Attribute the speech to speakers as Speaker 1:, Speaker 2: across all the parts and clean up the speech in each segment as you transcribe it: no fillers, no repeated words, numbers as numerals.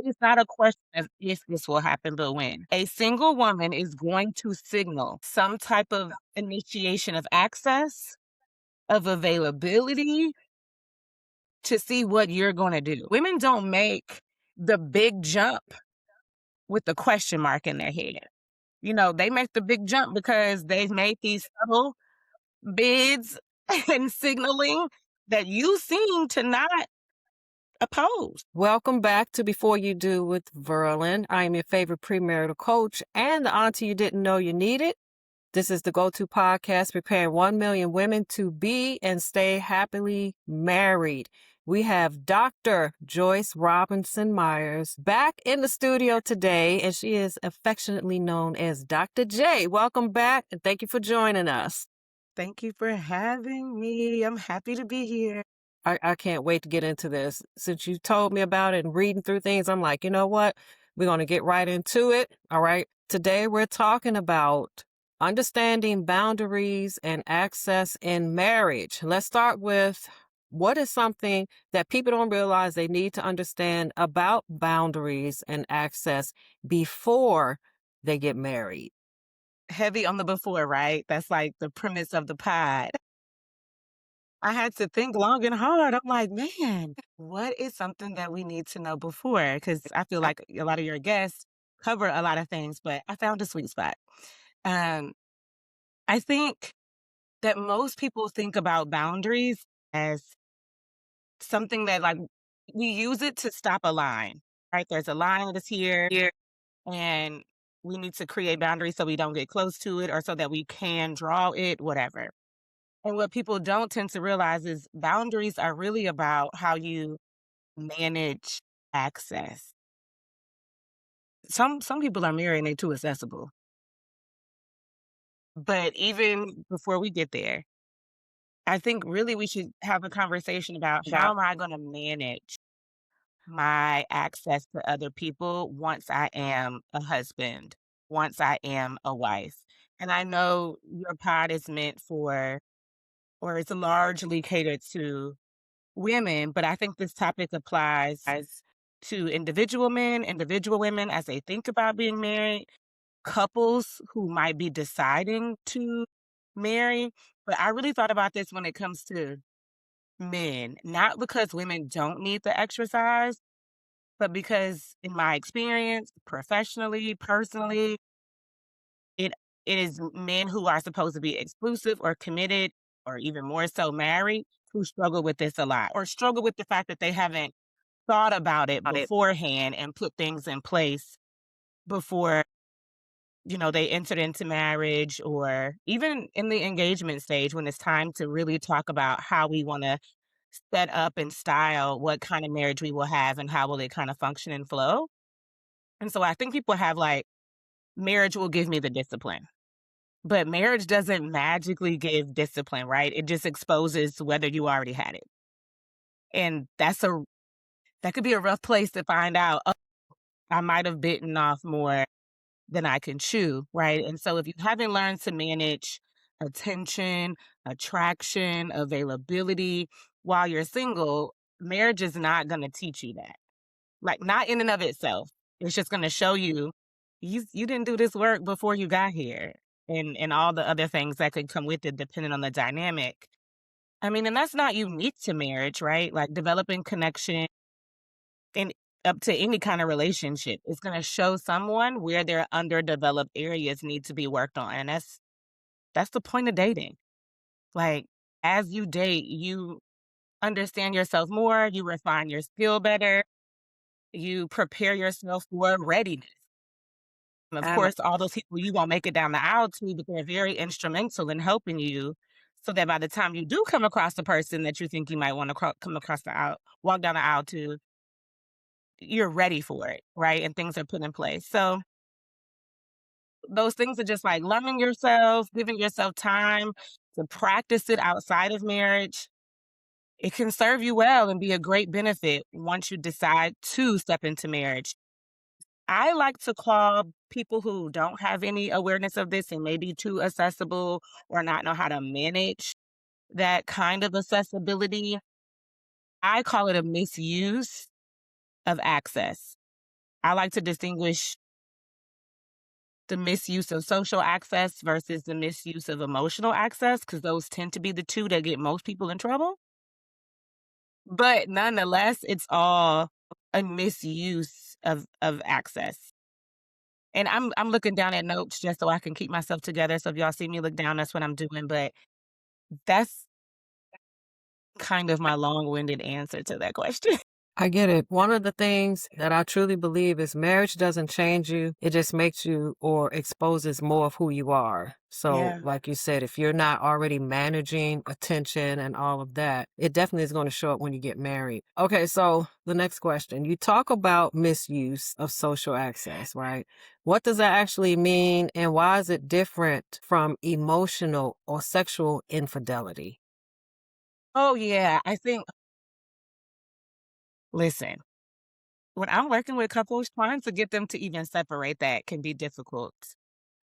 Speaker 1: It's not a question of if this will happen, but when. A single woman is going to signal some type of initiation of access, of availability to see what you're going to do. Women don't make the big jump with the question mark in their head. They make the big jump because they've made these subtle bids and signaling that you seem to not oppose.
Speaker 2: Welcome back to Before You Do with Verlyn. I am your favorite premarital coach and the auntie you didn't know you needed. This is the go-to podcast preparing 1 million women to be and stay happily married. We have Dr. Joyice Robinson Myers back in the studio today, and she is affectionately known as Dr. J. Welcome back, and thank you for joining us.
Speaker 1: Thank you for having me. I'm happy to be here.
Speaker 2: I can't wait to get into this. Since you told me about it and reading through things, I'm like, you know what? We're going to get right into it. All right. Today, we're talking about understanding boundaries and access in marriage. Let's start with what is something that people don't realize they need to understand about boundaries and access before they get married.
Speaker 1: Heavy on the before, right? That's like the premise of the pod. I had to think long and hard. I'm like, man, what is something that we need to know before? Because I feel like a lot of your guests cover a lot of things, but I found a sweet spot. Um, I think that most people think about boundaries as something that like we use it to stop a line, right? There's a line that's here and we need to create boundaries so we don't get close to it or so that we can draw it, whatever. And what people don't tend to realize is boundaries are really about how you manage access. Some people are married and they're too accessible. But even before we get there, I think really we should have a conversation about how am I going to manage my access to other people once I am a husband, once I am a wife. And I know your pod is meant for, or it's largely catered to women, but I think this topic applies to individual men, individual women as they think about being married, couples who might be deciding to marry. But I really thought about this when it comes to men, not because women don't need the exercise, but because in my experience, professionally, personally, it it is men who are supposed to be exclusive or committed or even more so married who struggle with this a lot or struggle with the fact that they haven't thought about it beforehand and put things in place before they entered into marriage or even in the engagement stage when it's time to really talk about how we want to set up and style what kind of marriage we will have and how will it kind of function and flow. And so I think people have like, marriage will give me the discipline. But marriage doesn't magically give discipline, right? It just exposes whether you already had it. And that could be a rough place to find out, oh, I might have bitten off more than I can chew, right? And so if you haven't learned to manage attention, attraction, availability while you're single, marriage is not going to teach you that. Like not in and of itself. It's just going to show you didn't do this work before you got here and all the other things that could come with it depending on the dynamic. I mean, and that's not unique to marriage, right? Like developing connection in up to any kind of relationship is going to show someone where their underdeveloped areas need to be worked on. And that's the point of dating. Like as you date, you understand yourself more, you refine your skill better, you prepare yourself for readiness. And of course, all those people you won't make it down the aisle to, but they're very instrumental in helping you so that by the time you do come across the person that you think you might want to come across the aisle, walk down the aisle to, you're ready for it, right? And things are put in place. So those things are just like learning yourself, giving yourself time to practice it outside of marriage. It can serve you well and be a great benefit once you decide to step into marriage. I like to call people who don't have any awareness of this and maybe too accessible or not know how to manage that kind of accessibility. I call it a misuse of access. I like to distinguish the misuse of social access versus the misuse of emotional access because those tend to be the 2 that get most people in trouble. But nonetheless, it's all a misuse of access. And I'm looking down at notes just so I can keep myself together, so if y'all see me look down, that's what I'm doing, but that's kind of my long-winded answer to that question.
Speaker 2: I get it. One of the things that I truly believe is marriage doesn't change you. It just makes you or exposes more of who you are. So,
Speaker 1: Yeah.
Speaker 2: like you said, if you're not already managing attention and all of that, it definitely is going to show up when you get married. Okay, so the next question. You talk about misuse of social access, right? What does that actually mean and why is it different from emotional or sexual infidelity?
Speaker 1: Oh, yeah, I think listen, when I'm working with couples, trying to get them to even separate that can be difficult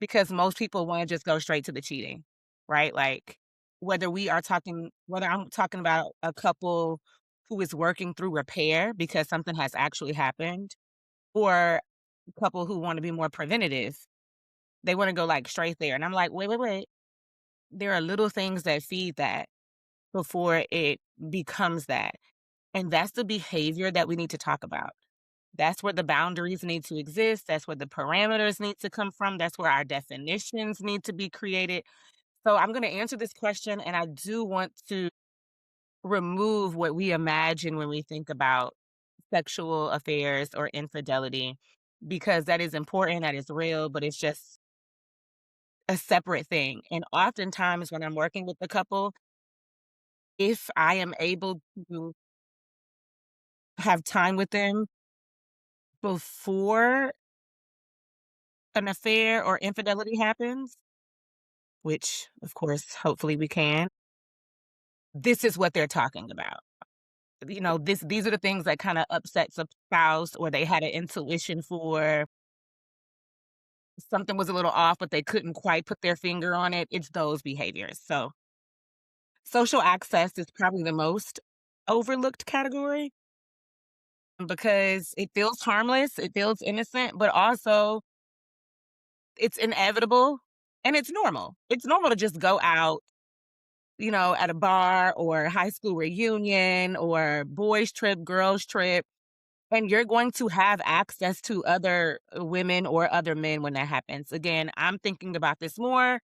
Speaker 1: because most people wanna just go straight to the cheating, right? Like, whether I'm talking about a couple who is working through repair because something has actually happened, or a couple who wanna be more preventative, they wanna go, like, straight there, and I'm like, "Wait, wait, wait." There are little things that feed that before it becomes that, and that's the behavior that we need to talk about. That's where the boundaries need to exist. That's where the parameters need to come from. That's where our definitions need to be created. So I'm going to answer this question, and I do want to remove what we imagine when we think about sexual affairs or infidelity, because that is important, that is real, but it's just a separate thing. And oftentimes, when I'm working with the couple, if I am able to have time with them before an affair or infidelity happens, which, of course, hopefully we can, this is what they're talking about. These are the things that kinda upsets a spouse or they had an intuition for, something was a little off, but they couldn't quite put their finger on it. It's those behaviors. So, social access is probably the most overlooked category because it feels harmless, it feels innocent, but also it's inevitable and it's normal. It's normal to just go out, at a bar or high school reunion or boys trip, girls trip, and you're going to have access to other women or other men when that happens. Again, I'm thinking about this more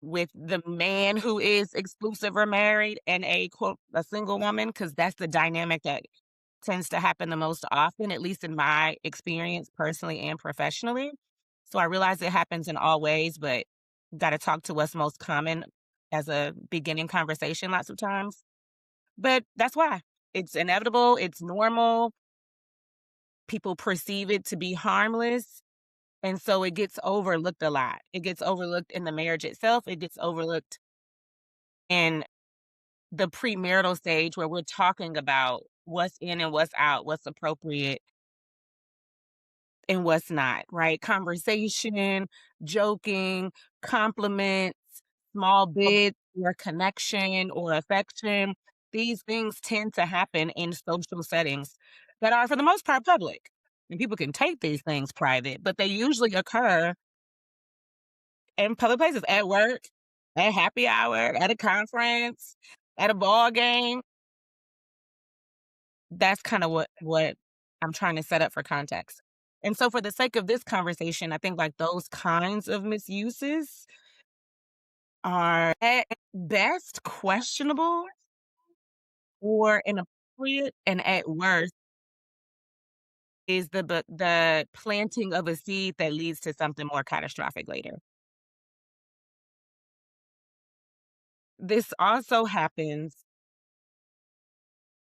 Speaker 1: with the man who is exclusive or married and a single woman, because that's the dynamic that tends to happen the most often, at least in my experience personally and professionally. So I realize it happens in all ways, but got to talk to what's most common as a beginning conversation lots of times. But that's why it's inevitable, it's normal. People perceive it to be harmless. And so it gets overlooked a lot. It gets overlooked in the marriage itself. It gets overlooked in the premarital stage where we're talking about what's in and what's out, what's appropriate and what's not, right? Conversation, joking, compliments, small bids or connection or affection. These things tend to happen in social settings that are, for the most part, public. And people can take these things private, but they usually occur in public places at work, at happy hour, at a conference, at a ball game. That's kinda what I'm trying to set up for context. And so for the sake of this conversation, I think, like, those kinds of misuses are at best questionable or inappropriate, and at worst is the planting of a seed that leads to something more catastrophic later. This also happens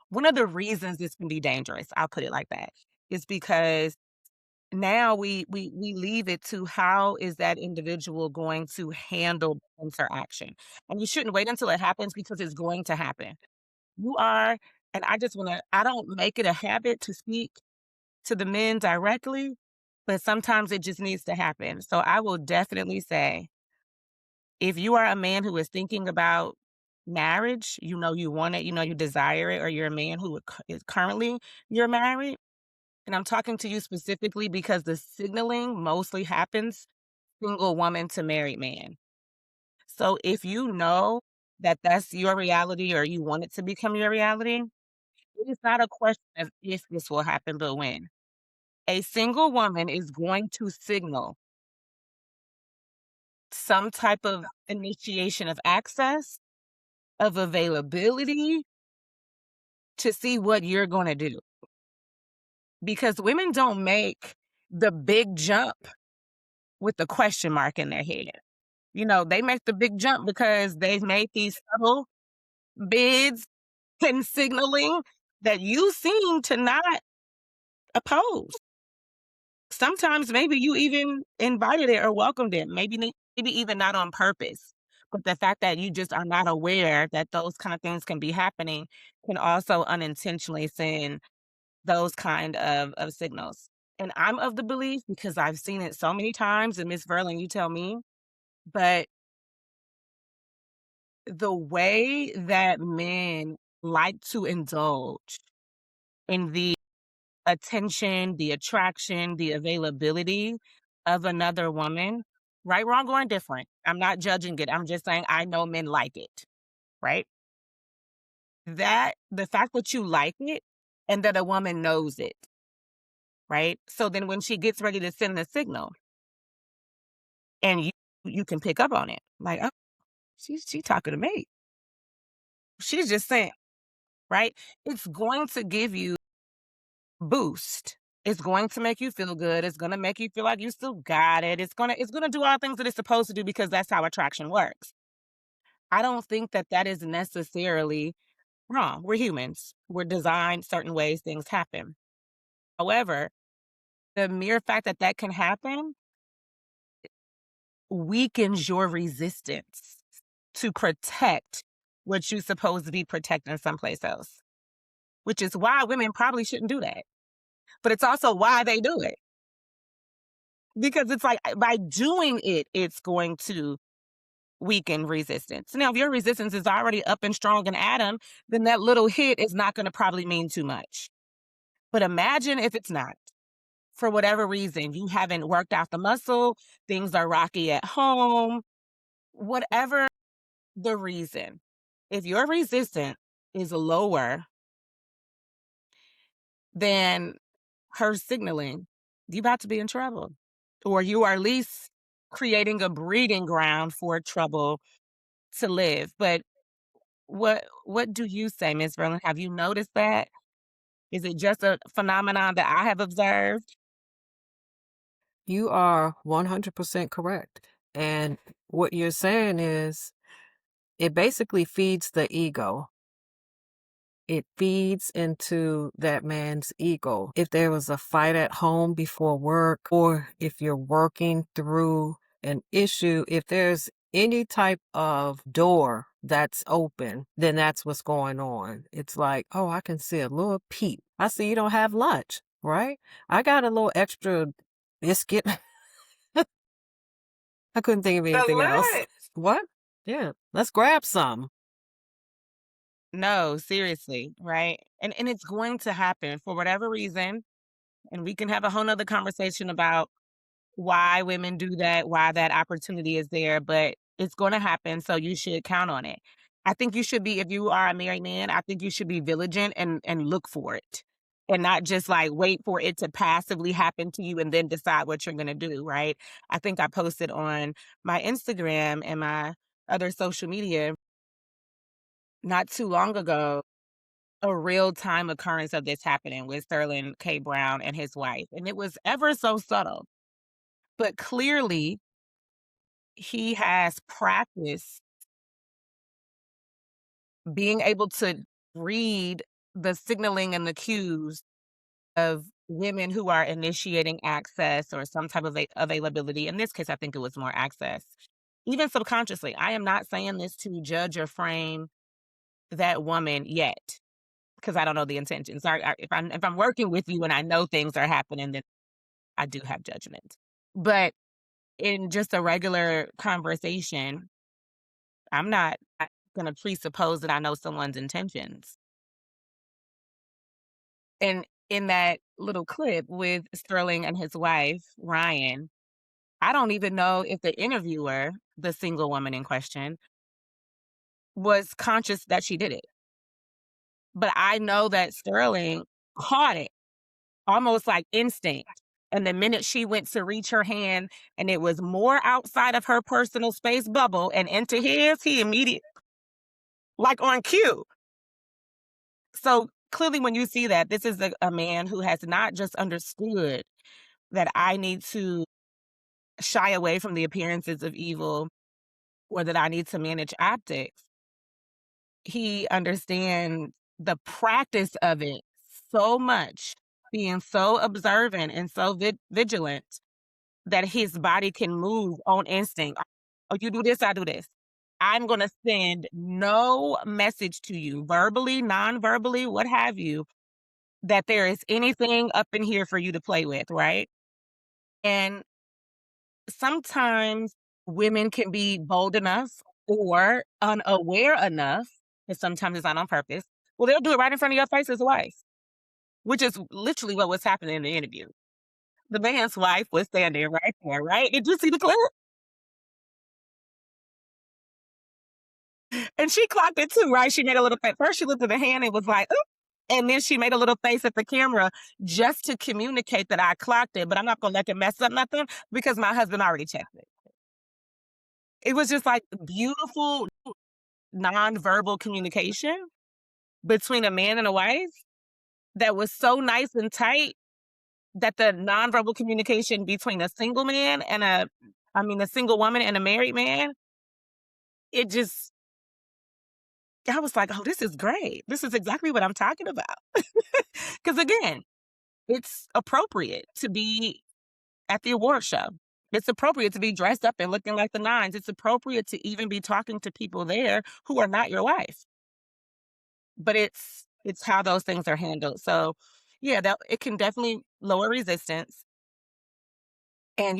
Speaker 1: one of the reasons this can be dangerous, I'll put it like that, is because now we leave it to how is that individual going to handle the interaction. And you shouldn't wait until it happens because it's going to happen. You are, and I don't make it a habit to speak to the men directly, but sometimes it just needs to happen. So I will definitely say, if you are a man who is thinking about marriage, you know you want it, you know you desire it, or you're a man who is currently you're married, And I'm talking to you specifically because the signaling mostly happens single woman to married man. So if you know that that's your reality or you want it to become your reality, it is not a question of if this will happen, but when. A single woman is going to signal some type of initiation of access, of availability to see what you're going to do. Because women don't make the big jump with the question mark in their head. You know, they make the big jump because they've made these subtle bids and signaling that you seem to not oppose. Sometimes maybe you even invited it or welcomed it, maybe even not on purpose. But the fact that you just are not aware that those kind of things can be happening can also unintentionally send those kind of signals. And I'm of the belief, because I've seen it so many times, and Miss Verlyn, you tell me, but the way that men like to indulge in the attention, the attraction, the availability of another woman, right, wrong, or indifferent. I'm not judging it. I'm just saying I know men like it, right? That the fact that you like it and that a woman knows it, right? So then when she gets ready to send the signal and you can pick up on it, like, oh, she talking to me. She's just saying, right? It's going to give you boost. It's going to make you feel good. It's going to make you feel like you still got it. It's going to do all the things that it's supposed to do because that's how attraction works. I don't think that that is necessarily wrong. We're humans. We're designed certain ways, things happen. However, the mere fact that that can happen weakens your resistance to protect what you're supposed to be protecting someplace else, which is why women probably shouldn't do that. But it's also why they do it. Because it's like by doing it, it's going to weaken resistance. Now, if your resistance is already up and strong and atom, then that little hit is not going to probably mean too much. But imagine if it's not. For whatever reason, you haven't worked out the muscle, things are rocky at home, whatever the reason. If your resistance is lower than her signaling, you about to be in trouble. Or you are at least creating a breeding ground for trouble to live. But what do you say, Miss Verlyn? Have you noticed that? Is it just a phenomenon that I have observed?
Speaker 2: You are 100% correct. And what you're saying is it basically feeds the ego. It feeds into that man's ego. If there was a fight at home before work, or if you're working through an issue, if there's any type of door that's open, then that's what's going on. It's like, oh, I can see a little peep. I see you don't have lunch, right? I got a little extra biscuit. I couldn't think of
Speaker 1: The
Speaker 2: anything else.
Speaker 1: what?
Speaker 2: What? Yeah, let's grab some.
Speaker 1: No, seriously, right? And it's going to happen for whatever reason. And we can have a whole nother conversation about why women do that, why that opportunity is there, but it's going to happen. So you should count on it. I think you should be, if you are a married man, I think you should be vigilant and look for it and not just like wait for it to passively happen to you and then decide what you're going to do. Right. I think I posted on my Instagram and my other social media not too long ago a real time occurrence of this happening with Sterling K. Brown and his wife. And it was ever so subtle, but clearly he has practiced being able to read the signaling and the cues of women who are initiating access or some type of availability. In this case, I think it was more access, even subconsciously. I am not saying this to judge or frame that woman yet because I don't know the intentions. If I'm working with you and I know things are happening, then I do have judgment. But in just a regular conversation, I'm not gonna presuppose that I know someone's intentions. And in that little clip with Sterling and his wife, Ryan, I don't even know if the interviewer, the single woman in question, was conscious that she did it. But I know that Sterling caught it almost like instinct. And the minute she went to reach her hand and it was more outside of her personal space bubble and into his, he immediately, like on cue. So clearly, when you see that, this is a man who has not just understood that I need to shy away from the appearances of evil or that I need to manage optics. He understands the practice of it so much, being so observant and so vigilant that his body can move on instinct. Oh, you do this, I do this. I'm going to send no message to you, verbally, non verbally, what have you, that there is anything up in here for you to play with, right? And sometimes women can be bold enough or unaware enough, and sometimes it's not on purpose. Well, they'll do it right in front of your face as a wife, which is literally what was happening in the interview. The man's wife was standing right there, right? Did you see the clip? And she clocked it too, right? She made a little face. First, she looked at the hand and was like, "Oop." And then she made a little face at the camera just to communicate that I clocked it, but I'm not going to let it mess up nothing because my husband already checked it. It was just like beautiful nonverbal communication between a man and a wife that was so nice and tight that the nonverbal communication between a single man and a single woman and a married man, it just, I was like, oh, this is great. This is exactly what I'm talking about. Because again, it's appropriate to be at the award show. It's appropriate to be dressed up and looking like the nines. It's appropriate to even be talking to people there who are not your wife. But it's how those things are handled. So, yeah, that it can definitely lower resistance. And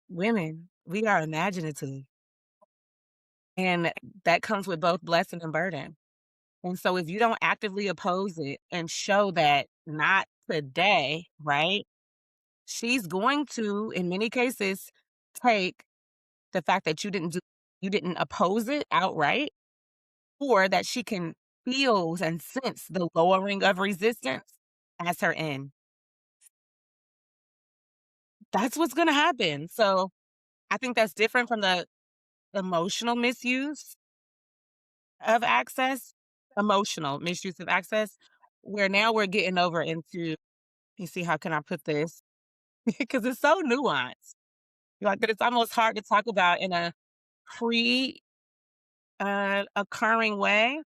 Speaker 1: women, we are imaginative, and that comes with both blessing and burden. And so, if you don't actively oppose it and show that not today, right? She's going to, in many cases, take the fact that you didn't oppose it outright, or that she can feel and sense the lowering of resistance as her end. That's what's gonna happen. So, I think that's different from the emotional misuse of access, emotional misuse of access, where now we're getting over into, you see, how can I put this? Because it's so nuanced. Like, that it's almost hard to talk about in a pre occurring way.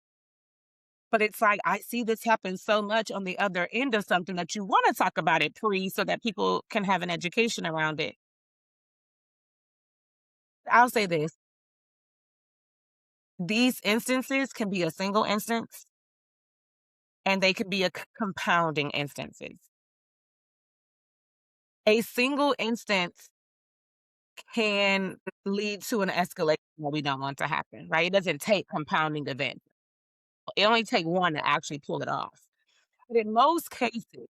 Speaker 1: But it's like I see this happen so much on the other end of something that you want to talk about it pre so that people can have an education around it. I'll say this, these instances can be a single instance and they could be compounding instances. A single instance can lead to an escalation that we don't want to happen, right? It doesn't take compounding events. It only takes one to actually pull it off. But in most cases,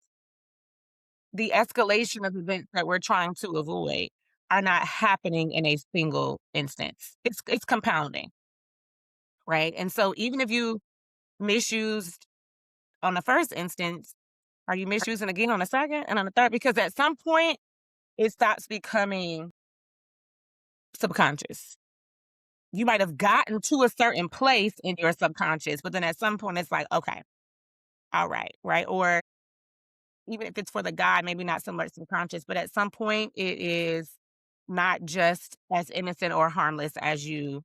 Speaker 1: the escalation of events that we're trying to avoid are not happening in a single instance. It's compounding, right? And so even if you misused on the first instance, are you misusing again on the second and on the third? Because at some point it stops becoming subconscious. You might have gotten to a certain place in your subconscious, but then at some point it's like, okay, all right, right? Or even if it's for the guy, maybe not so much subconscious, but at some point it is not just as innocent or harmless as you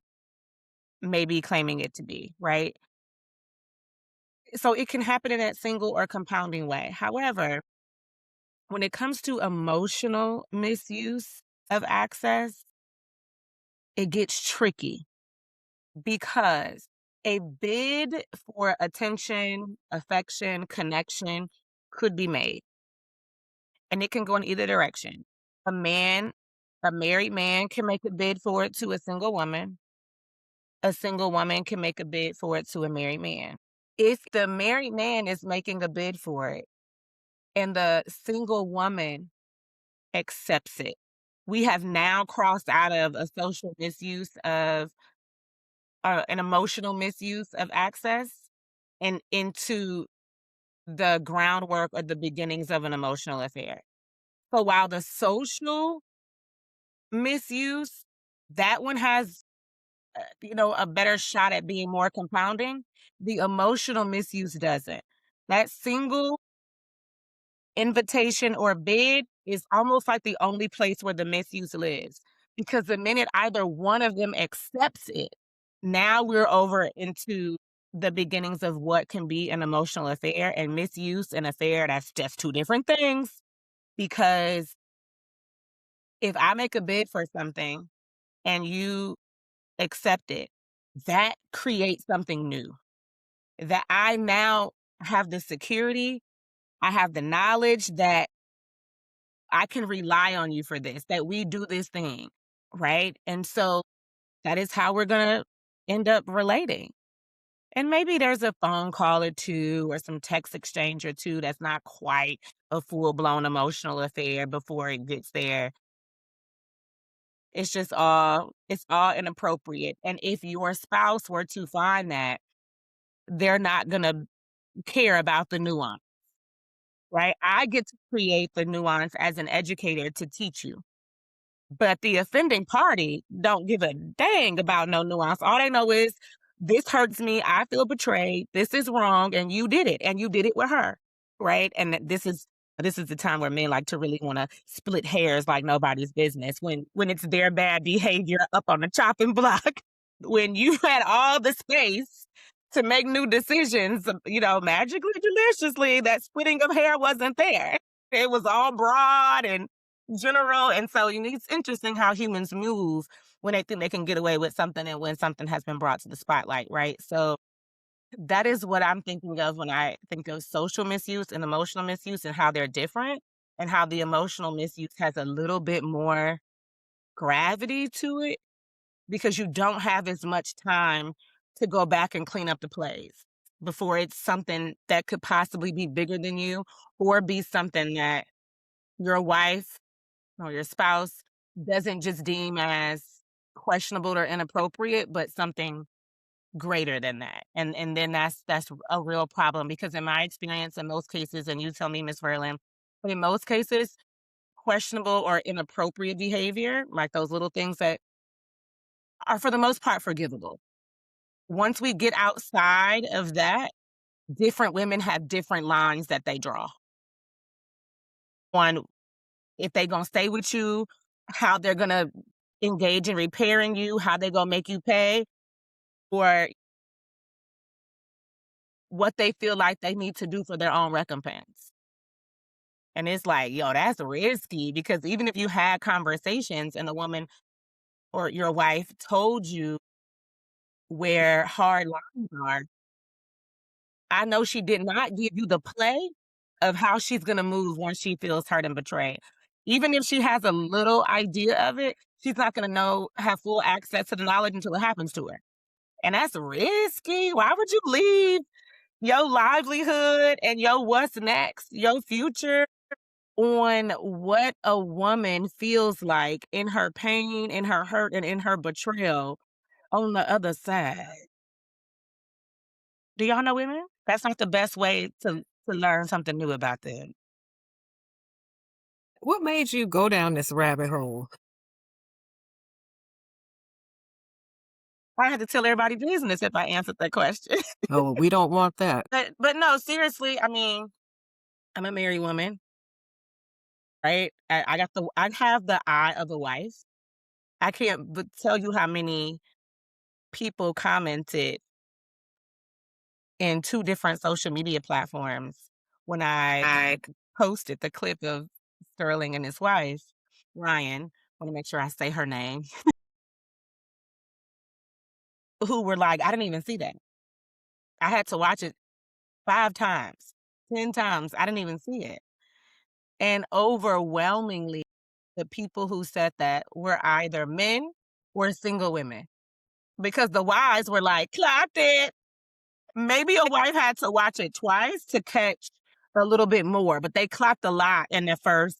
Speaker 1: may be claiming it to be, right? So it can happen in that single or compounding way. However, when it comes to emotional misuse of access, it gets tricky because a bid for attention, affection, connection could be made, and it can go in either direction. A man, a married man can make a bid for it to a single woman. A single woman can make a bid for it to a married man. If the married man is making a bid for it, and the single woman accepts it. We have now crossed out of a social misuse of an emotional misuse of access and into the groundwork or the beginnings of an emotional affair. So while the social misuse, that one has, a better shot at being more compounding, the emotional misuse doesn't. That single invitation or bid is almost like the only place where the misuse lives. Because the minute either one of them accepts it, now we're over into the beginnings of what can be an emotional affair, and misuse and affair, that's just two different things. Because if I make a bid for something and you accept it, that creates something new. That I now have the security, I have the knowledge that I can rely on you for this, that we do this thing, right? And so that is how we're going to end up relating. And maybe there's a phone call or two or some text exchange or two that's not quite a full blown emotional affair before it gets there. It's all inappropriate. And if your spouse were to find that, they're not going to care about the nuance, right? I get to create the nuance as an educator to teach you. But the offending party don't give a dang about no nuance. All they know is this hurts me. I feel betrayed. This is wrong, and you did it, and you did it with her, right? And this is the time where men like to really want to split hairs like nobody's business when it's their bad behavior up on the chopping block. When you had all the space to make new decisions, magically, deliciously, that splitting of hair wasn't there. It was all broad and general. And so it's interesting how humans move when they think they can get away with something and when something has been brought to the spotlight, right? So that is what I'm thinking of when I think of social misuse and emotional misuse and how they're different, and how the emotional misuse has a little bit more gravity to it because you don't have as much time to go back and clean up the plays before it's something that could possibly be bigger than you, or be something that your wife or your spouse doesn't just deem as questionable or inappropriate, but something greater than that. And then that's a real problem, because in my experience, in most cases, and you tell me, Miss Verlyn, but in most cases, questionable or inappropriate behavior, like those little things that are for the most part forgivable. Once we get outside of that, different women have different lines that they draw on if they gonna stay with you, how they're gonna engage in repairing you, how they gonna make you pay, or what they feel like they need to do for their own recompense. And it's like, yo, that's risky, because even if you had conversations and the woman or your wife told you where hard lines are, I know she did not give you the play of how she's gonna move once she feels hurt and betrayed. Even if she has a little idea of it, she's not gonna have full access to the knowledge until it happens to her. And that's risky. Why would you leave your livelihood and your what's next, your future, on what a woman feels like in her pain, in her hurt, and in her betrayal on the other side? Do y'all know women? That's not the best way to learn something new about them.
Speaker 2: What made you go down this rabbit hole?
Speaker 1: I had to tell everybody business if I answered that question.
Speaker 2: Oh, we don't want that.
Speaker 1: But no, seriously, I mean, I'm a married woman, right? I have the eye of a wife. I can't but tell you how many people commented in two different social media platforms when I posted the clip of Sterling and his wife, Ryan. Want to make sure I say her name. Who were like, I didn't even see that. I had to watch it 5 times, 10 times. I didn't even see it. And overwhelmingly, the people who said that were either men or single women, because the wives were like, clocked it. Maybe a wife had to watch it twice to catch a little bit more, but they clapped a lot in the first.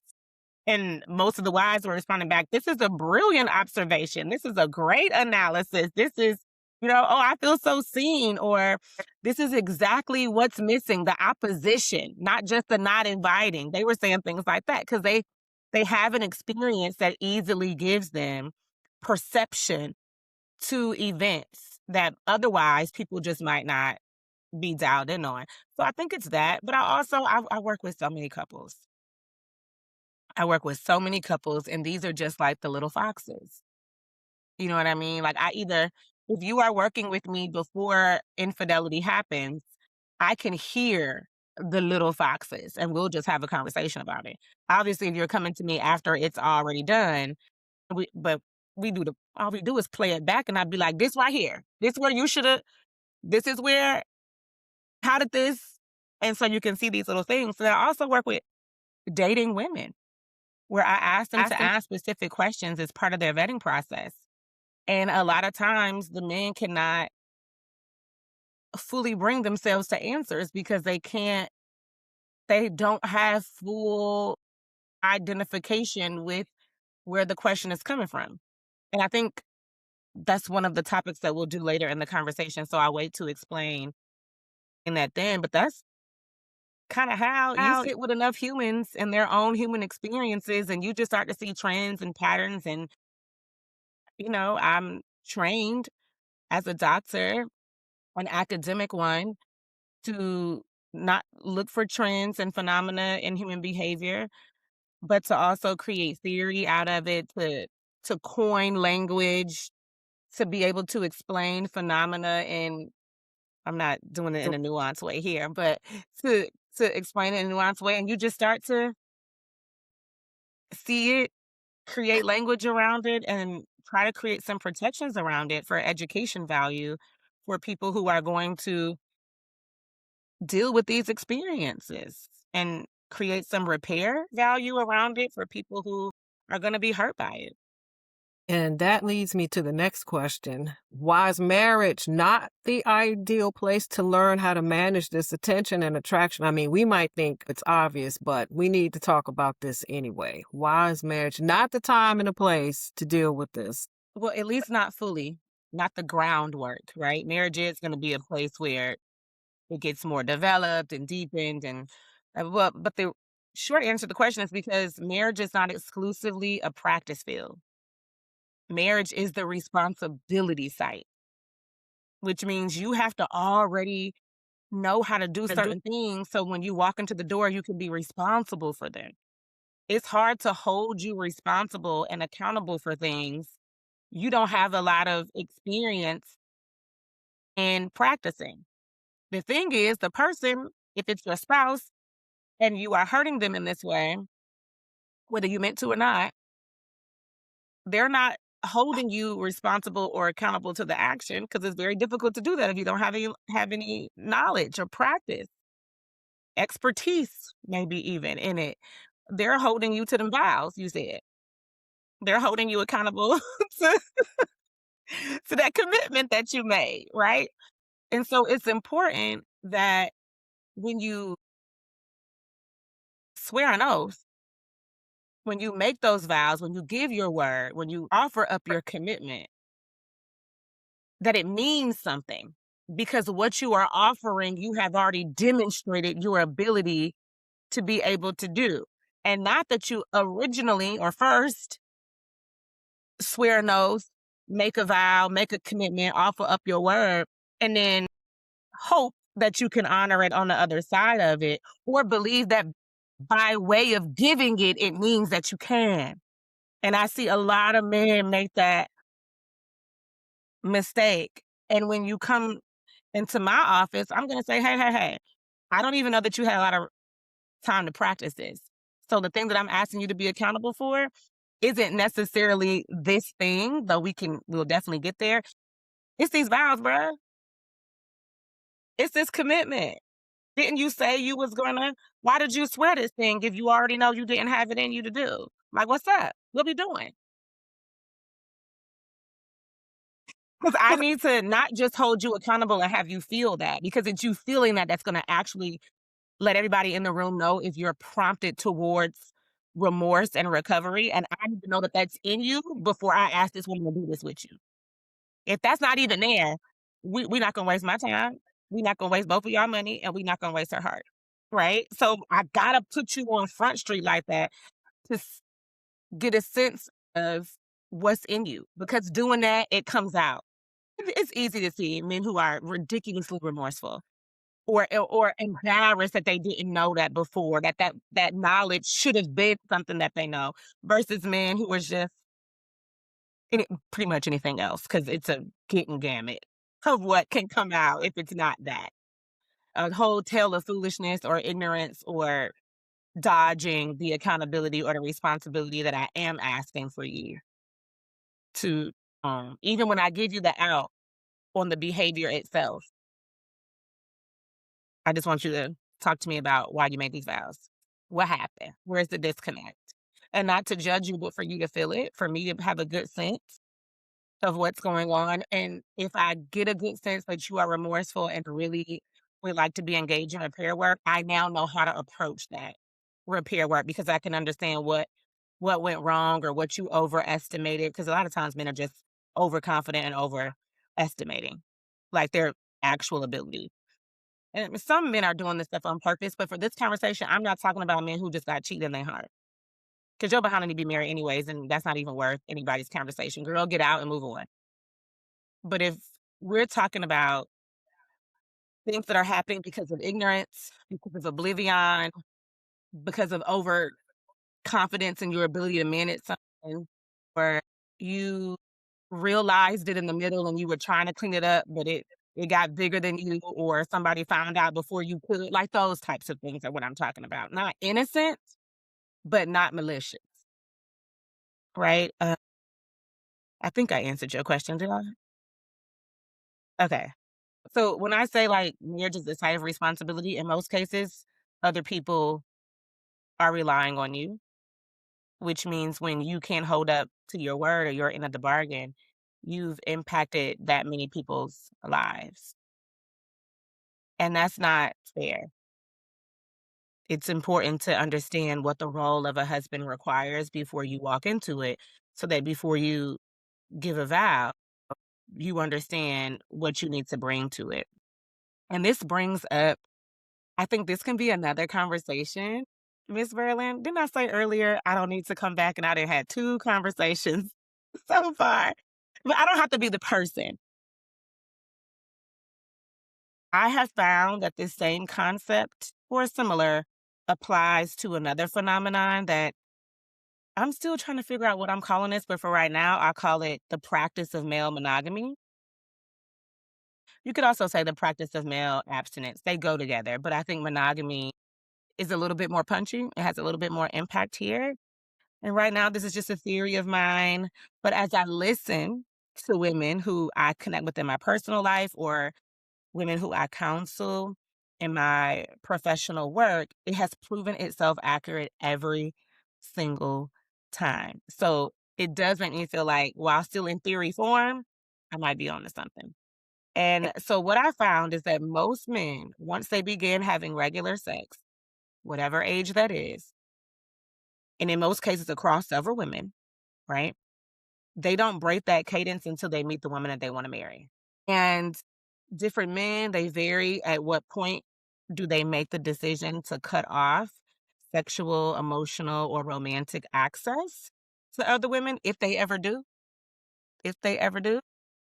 Speaker 1: And most of the wives were responding back, "This is a brilliant observation. This is a great analysis. This is, oh, I feel so seen," or "This is exactly what's missing, the opposition, not just the not inviting." They were saying things like that because they have an experience that easily gives them perception to events that otherwise people just might not be dialed in on. So I think it's that, but I work with so many couples. I work with so many couples, and these are just like the little foxes. You know what I mean? Like, if you are working with me before infidelity happens, I can hear the little foxes and we'll just have a conversation about it. Obviously, if you're coming to me after it's already done, but all we do is play it back and I'd be like, this right here, this where you should have, this is where, how did this? And so you can see these little things. So I also work with dating women where I ask them to ask specific questions as part of their vetting process. And a lot of times the men cannot fully bring themselves to answers because they don't have full identification with where the question is coming from. And I think that's one of the topics that we'll do later in the conversation. So I'll wait to explain in that then. But that's kind of how you sit with enough humans and their own human experiences and you just start to see trends and patterns. And, I'm trained as a doctor, an academic one, to not look for trends and phenomena in human behavior, but to also create theory out of it, to coin language, to be able to explain phenomena. And I'm not doing it in a nuanced way here, but to to explain it in a nuanced way, and you just start to see it, create language around it, and try to create some protections around it for education value for people who are going to deal with these experiences and create some repair value around it for people who are going to be hurt by it.
Speaker 2: And that leads me to the next question. Why is marriage not the ideal place to learn how to manage this attention and attraction? I mean, we might think it's obvious, but we need to talk about this anyway. Why is marriage not the time and the place to deal with this?
Speaker 1: Well, at least not fully, not the groundwork, right? Marriage is going to be a place where it gets more developed and deepened. And well, but the short answer to the question is because marriage is not exclusively a practice field. Marriage is the responsibility site, which means you have to already know how to do certain things so when you walk into the door, you can be responsible for them. It's hard to hold you responsible and accountable for things you don't have a lot of experience in practicing. The thing is, the person, if it's your spouse and you are hurting them in this way, whether you meant to or not, they're not holding you responsible or accountable to the action because it's very difficult to do that if you don't have any knowledge or practice, expertise, maybe even in it. They're holding you to them vows, you said. They're holding you accountable to, to that commitment that you made, right? And so it's important that when you swear an oath, when you make those vows, when you give your word, when you offer up your commitment, that it means something because what you are offering, you have already demonstrated your ability to be able to do. And not that you originally or first swear an oath, make a vow, make a commitment, offer up your word, and then hope that you can honor it on the other side of it, or believe that by way of giving it, it means that you can. And I see a lot of men make that mistake. And when you come into my office, I'm going to say, hey, hey, hey, I don't even know that you had a lot of time to practice this. So the thing that I'm asking you to be accountable for isn't necessarily this thing, though we'll definitely get there. It's these vows, bruh. It's this commitment. Didn't you say you was gonna? Why did you swear this thing if you already know you didn't have it in you to do? Like, what's up? What we doing? Because I need to not just hold you accountable and have you feel that, because it's you feeling that that's gonna actually let everybody in the room know if you're prompted towards remorse and recovery, and I need to know that that's in you before I ask this woman to do this with you. If that's not even there, we're not gonna waste my time, we're not gonna waste both of y'all money, and we're not gonna waste her heart, right? So, I gotta put you on Front Street like that to get a sense of what's in you, because doing that, it comes out. It's easy to see men who are ridiculously remorseful or embarrassed that they didn't know that before, that knowledge should have been something that they know, versus men who was just pretty much anything else, because it's a getting gamut of what can come out if it's not that. A whole tale of foolishness or ignorance or dodging the accountability or the responsibility that I am asking for you to, even when I give you the out on the behavior itself, I just want you to talk to me about why you made these vows. What happened? Where's the disconnect? And not to judge you, but for you to feel it, for me to have a good sense of what's going on. And if I get a good sense that you are remorseful and really would like to be engaged in repair work, I now know how to approach that repair work, because I can understand what went wrong or what you overestimated. Because a lot of times men are just overconfident and overestimating like their actual ability. And some men are doing this stuff on purpose, but for this conversation, I'm not talking about men who just got cheated in their heart. Because you're behind to be married anyways, and that's not even worth anybody's conversation. Girl, get out and move on. But if we're talking about things that are happening because of ignorance, because of oblivion, because of overconfidence in your ability to manage something, or you realized it in the middle and you were trying to clean it up, but it got bigger than you, or somebody found out before you could, like those types of things are what I'm talking about. Not innocent, but not malicious, right? I think I answered your question, did I? Okay. So when I say like marriage is a side of responsibility, in most cases, other people are relying on you, which means when you can't hold up to your word or your end of the bargain, you've impacted that many people's lives. And that's not fair. It's important to understand what the role of a husband requires before you walk into it, so that before you give a vow, you understand what you need to bring to it. And this brings up, I think this can be another conversation, Miss Verlyn. Didn't I say earlier I don't need to come back and I done had 2 conversations so far? But I don't have to be the person. I have found that this same concept or similar applies to another phenomenon that I'm still trying to figure out what I'm calling this, but for right now, I call it the practice of male monogamy. You could also say the practice of male abstinence. They go together, but I think monogamy is a little bit more punchy. It has a little bit more impact here. And right now, this is just a theory of mine. But as I listen to women who I connect with in my personal life, or women who I counsel in my professional work, it has proven itself accurate every single time. So it does make me feel like, while still in theory form, I might be onto something. And so what I found is that most men, once they begin having regular sex, whatever age that is, and in most cases across several women, right? They don't break that cadence until they meet the woman that they want to marry. And different men, they vary at what point do they make the decision to cut off sexual, emotional, or romantic access to other women, if they ever do, if they ever do.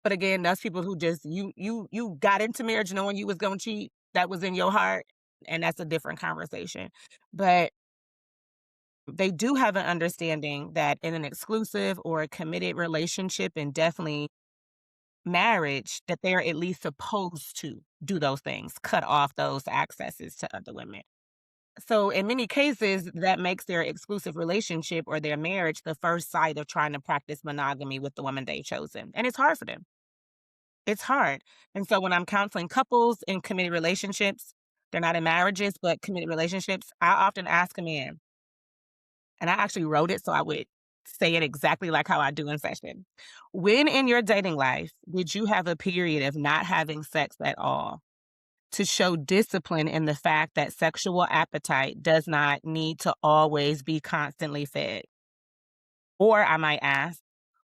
Speaker 1: But again, that's people who just you got into marriage knowing you was gonna cheat. That was in your heart, and that's a different conversation. But they do have an understanding that in an exclusive or a committed relationship, and definitely marriage, that they're at least supposed to do those things, cut off those accesses to other women. So in many cases, that makes their exclusive relationship or their marriage the first site of trying to practice monogamy with the woman they've chosen. And it's hard for them. It's hard. And so when I'm counseling couples in committed relationships, they're not in marriages, but committed relationships, I often ask a man, and I actually wrote it so I would say it exactly like how I do in session. When in your dating life did you have a period of not having sex at all? to show discipline in the fact that sexual appetite does not need to always be constantly fed. Or I might ask,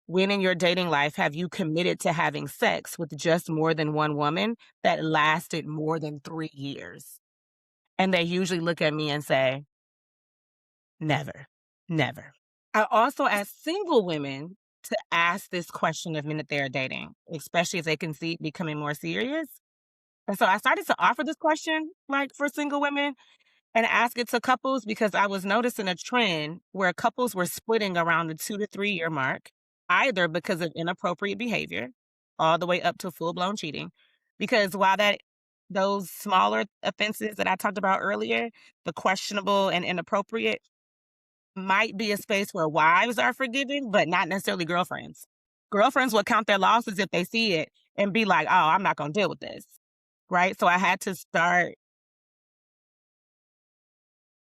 Speaker 1: when in your dating life have you committed to having sex with just more than one woman that lasted more than 3 years? And they usually look at me and say, never, never. I also ask single women to ask this question of men that they're dating, especially if they can see it becoming more serious. And so I started to offer this question, like for single women, and ask it to couples because I was noticing a trend where couples were splitting around the 2 to 3 year mark, either because of inappropriate behavior, all the way up to full blown cheating. Because while those smaller offenses that I talked about earlier, the questionable and inappropriate, might be a space where wives are forgiving, but not necessarily girlfriends. Girlfriends will count their losses if they see it and be like, oh, I'm not going to deal with this. Right. So I had to start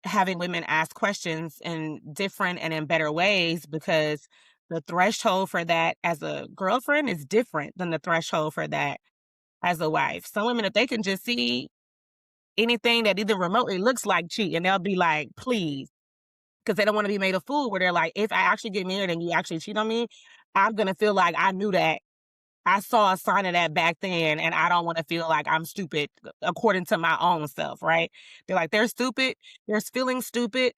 Speaker 1: having women ask questions in different and in better ways because the threshold for that as a girlfriend is different than the threshold for that as a wife. Some women, if they can just see anything that even remotely looks like cheating, they'll be like, please, because they don't want to be made a fool where they're like, if I actually get married and you actually cheat on me, I'm going to feel like I knew that. I saw a sign of that back then, and I don't want to feel like I'm stupid according to my own self, right? They're like, they're stupid. They're feeling stupid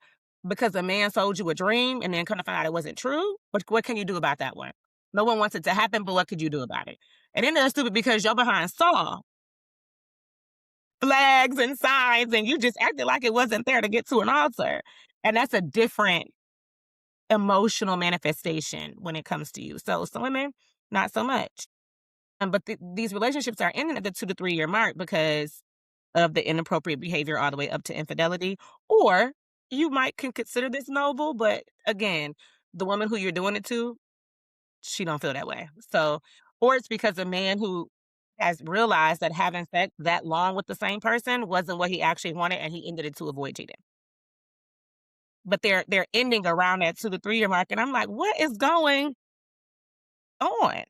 Speaker 1: because a man sold you a dream and then kind of find out it wasn't true. But what can you do about that one? No one wants it to happen, but what could you do about it? And then they're stupid because you're behind saw flags and signs, and you just acted like it wasn't there to get to an altar. And that's a different emotional manifestation when it comes to you. So some women, not so much. But these relationships are ending at the 2 to 3 year mark because of the inappropriate behavior all the way up to infidelity. Or you might can consider this noble, but again, the woman who you're doing it to, she don't feel that way. So, or it's because a man who has realized that having sex that long with the same person wasn't what he actually wanted, and he ended it to avoid cheating. But they're ending around that 2 to 3 year mark, and I'm like, what is going on?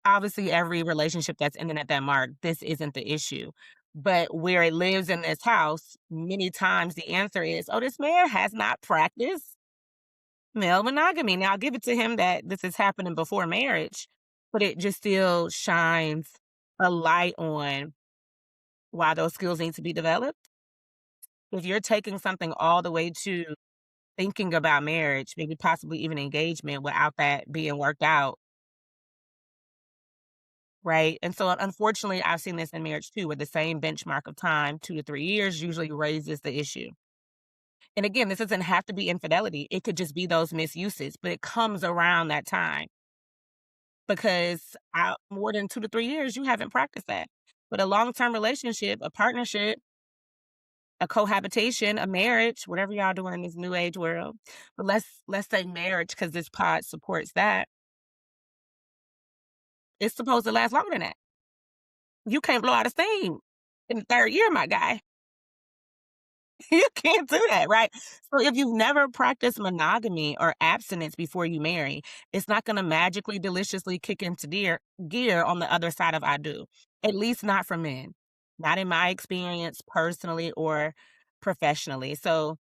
Speaker 1: Obviously, every relationship that's ending at that mark, this isn't the issue. But where it lives in this house, many times the answer is, oh, this man has not practiced male monogamy. Now, I'll give it to him that this is happening before marriage, but it just still shines a light on why those skills need to be developed. If you're taking something all the way to thinking about marriage, maybe possibly even engagement without that being worked out, right? And so, unfortunately, I've seen this in marriage too, where the same benchmark of time, 2 to 3 years, usually raises the issue. And again, this doesn't have to be infidelity. It could just be those misuses, but it comes around that time because more than 2 to 3 years, you haven't practiced that. But a long term relationship, a partnership, a cohabitation, a marriage, whatever y'all doing in this new age world. But let's say marriage because this pod supports that. It's supposed to last longer than that. You can't blow out a steam in the third year, my guy. You can't do that, right? So if you've never practiced monogamy or abstinence before you marry, it's not going to magically, deliciously kick into gear on the other side of I do. At least not for men. Not in my experience personally or professionally. So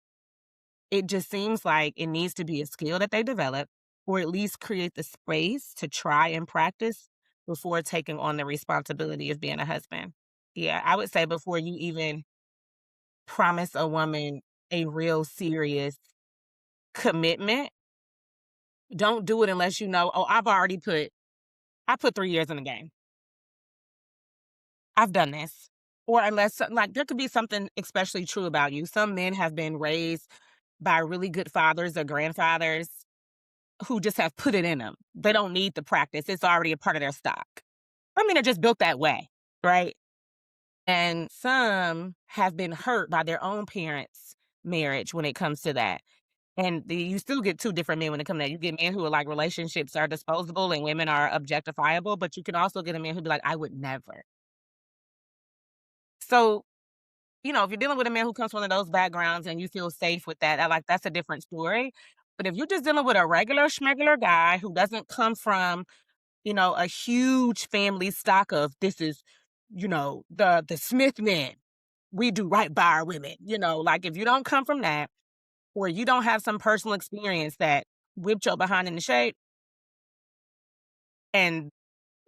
Speaker 1: it just seems like it needs to be a skill that they develop or at least create the space to try and practice before taking on the responsibility of being a husband. Yeah, I would say before you even promise a woman a real serious commitment, don't do it unless you know, "Oh, I put 3 years in the game. I've done this." Or unless like, there could be something especially true about you. Some men have been raised by really good fathers or grandfathers who just have put it in them. They don't need the practice. It's already a part of their stock. I mean, they're just built that way, right? And some have been hurt by their own parents' marriage when it comes to that. And you still get 2 different men when it comes to that. You get men who are like relationships are disposable and women are objectifiable, but you can also get a man who'd be like, "I would never." So, if you're dealing with a man who comes from one of those backgrounds and you feel safe with that, that's a different story. But if you're just dealing with a regular schmegular guy who doesn't come from, a huge family stock of this is the Smith men. We do right by our women. Like if you don't come from that, or you don't have some personal experience that whipped your behind in the shape, and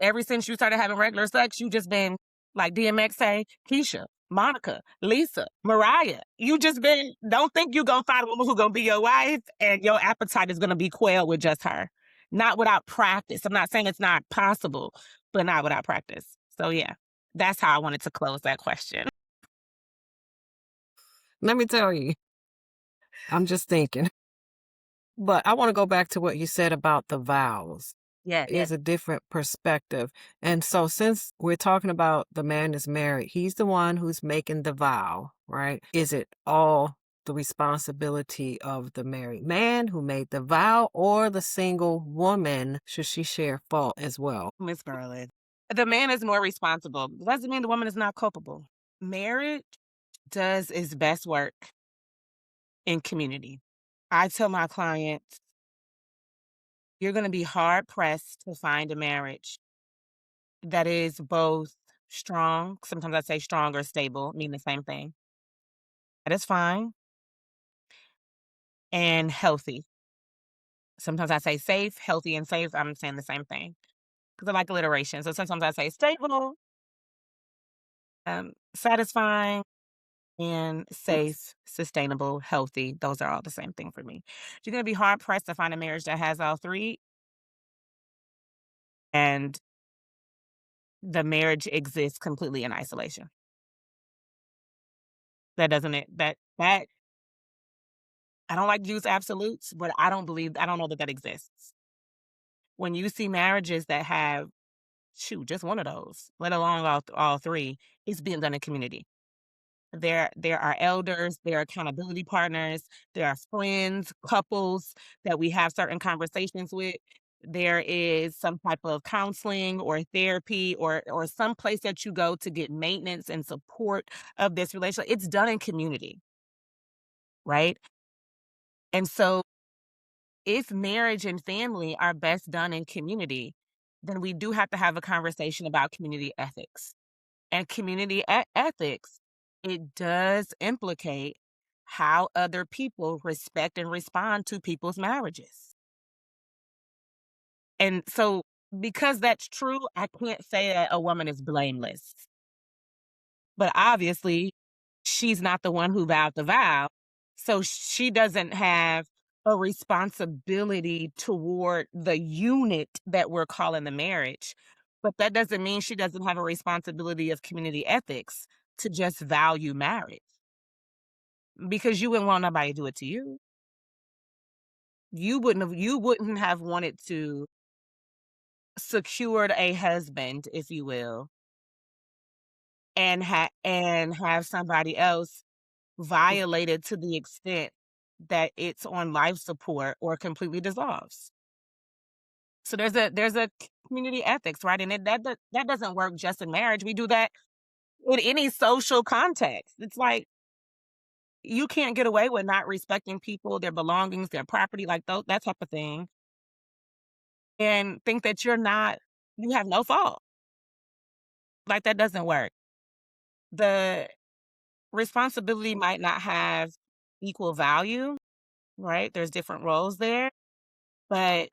Speaker 1: ever since you started having regular sex, you just been like DMX say, Keisha, Monica, Lisa, Mariah. You just been, don't think you gonna find a woman who gonna be your wife and your appetite is gonna be quelled with just her. Not without practice. I'm not saying it's not possible, but not without practice. So yeah, that's how I wanted to close that question.
Speaker 2: Let me tell you, I'm just thinking. But I want to go back to what you said about the vows.
Speaker 1: Yeah,
Speaker 2: Is a different perspective. And so since we're talking about the man is married, he's the one who's making the vow, right? Is it all the responsibility of the married man who made the vow, or the single woman? Should she share fault as well?
Speaker 1: Miss Verlyn. The man is more responsible. Doesn't mean the woman is not culpable. Marriage does its best work in community. I tell my clients, you're going to be hard pressed to find a marriage that is both strong, sometimes I say strong or stable, mean the same thing. That is fine, and healthy. Sometimes I say safe, healthy, and safe. I'm saying the same thing because I like alliteration. So sometimes I say stable, satisfying, and safe, sustainable, healthy. Those are all the same thing for me. You're going to be hard pressed to find a marriage that has all three, and the marriage exists completely in isolation. That doesn't it that I don't like to use absolutes, but I don't know that that exists. When you see marriages that have, shoot, just one of those, let alone all three, it's being done in community. There are elders, there are accountability partners, there are friends, couples that we have certain conversations with. There is some type of counseling or therapy, or some place that you go to get maintenance and support of this relationship. It's done in community, right? And so if marriage and family are best done in community, then we do have to have a conversation about community ethics. And community ethics, it does implicate how other people respect and respond to people's marriages. And so, because that's true, I can't say that a woman is blameless. But obviously, she's not the one who vowed the vow. So she doesn't have a responsibility toward the unit that we're calling the marriage. But that doesn't mean she doesn't have a responsibility of community ethics to just value marriage, because you wouldn't want nobody to do it to you. You wouldn't have wanted to secured a husband, if you will, and have somebody else violated to the extent that it's on life support or completely dissolves. So there's a community ethics, right? And that doesn't work just in marriage. We do that in any social context. It's like you can't get away with not respecting people, their belongings, their property, like that type of thing, and think that you have no fault. Like that doesn't work. The responsibility might not have equal value, right? There's different roles there, but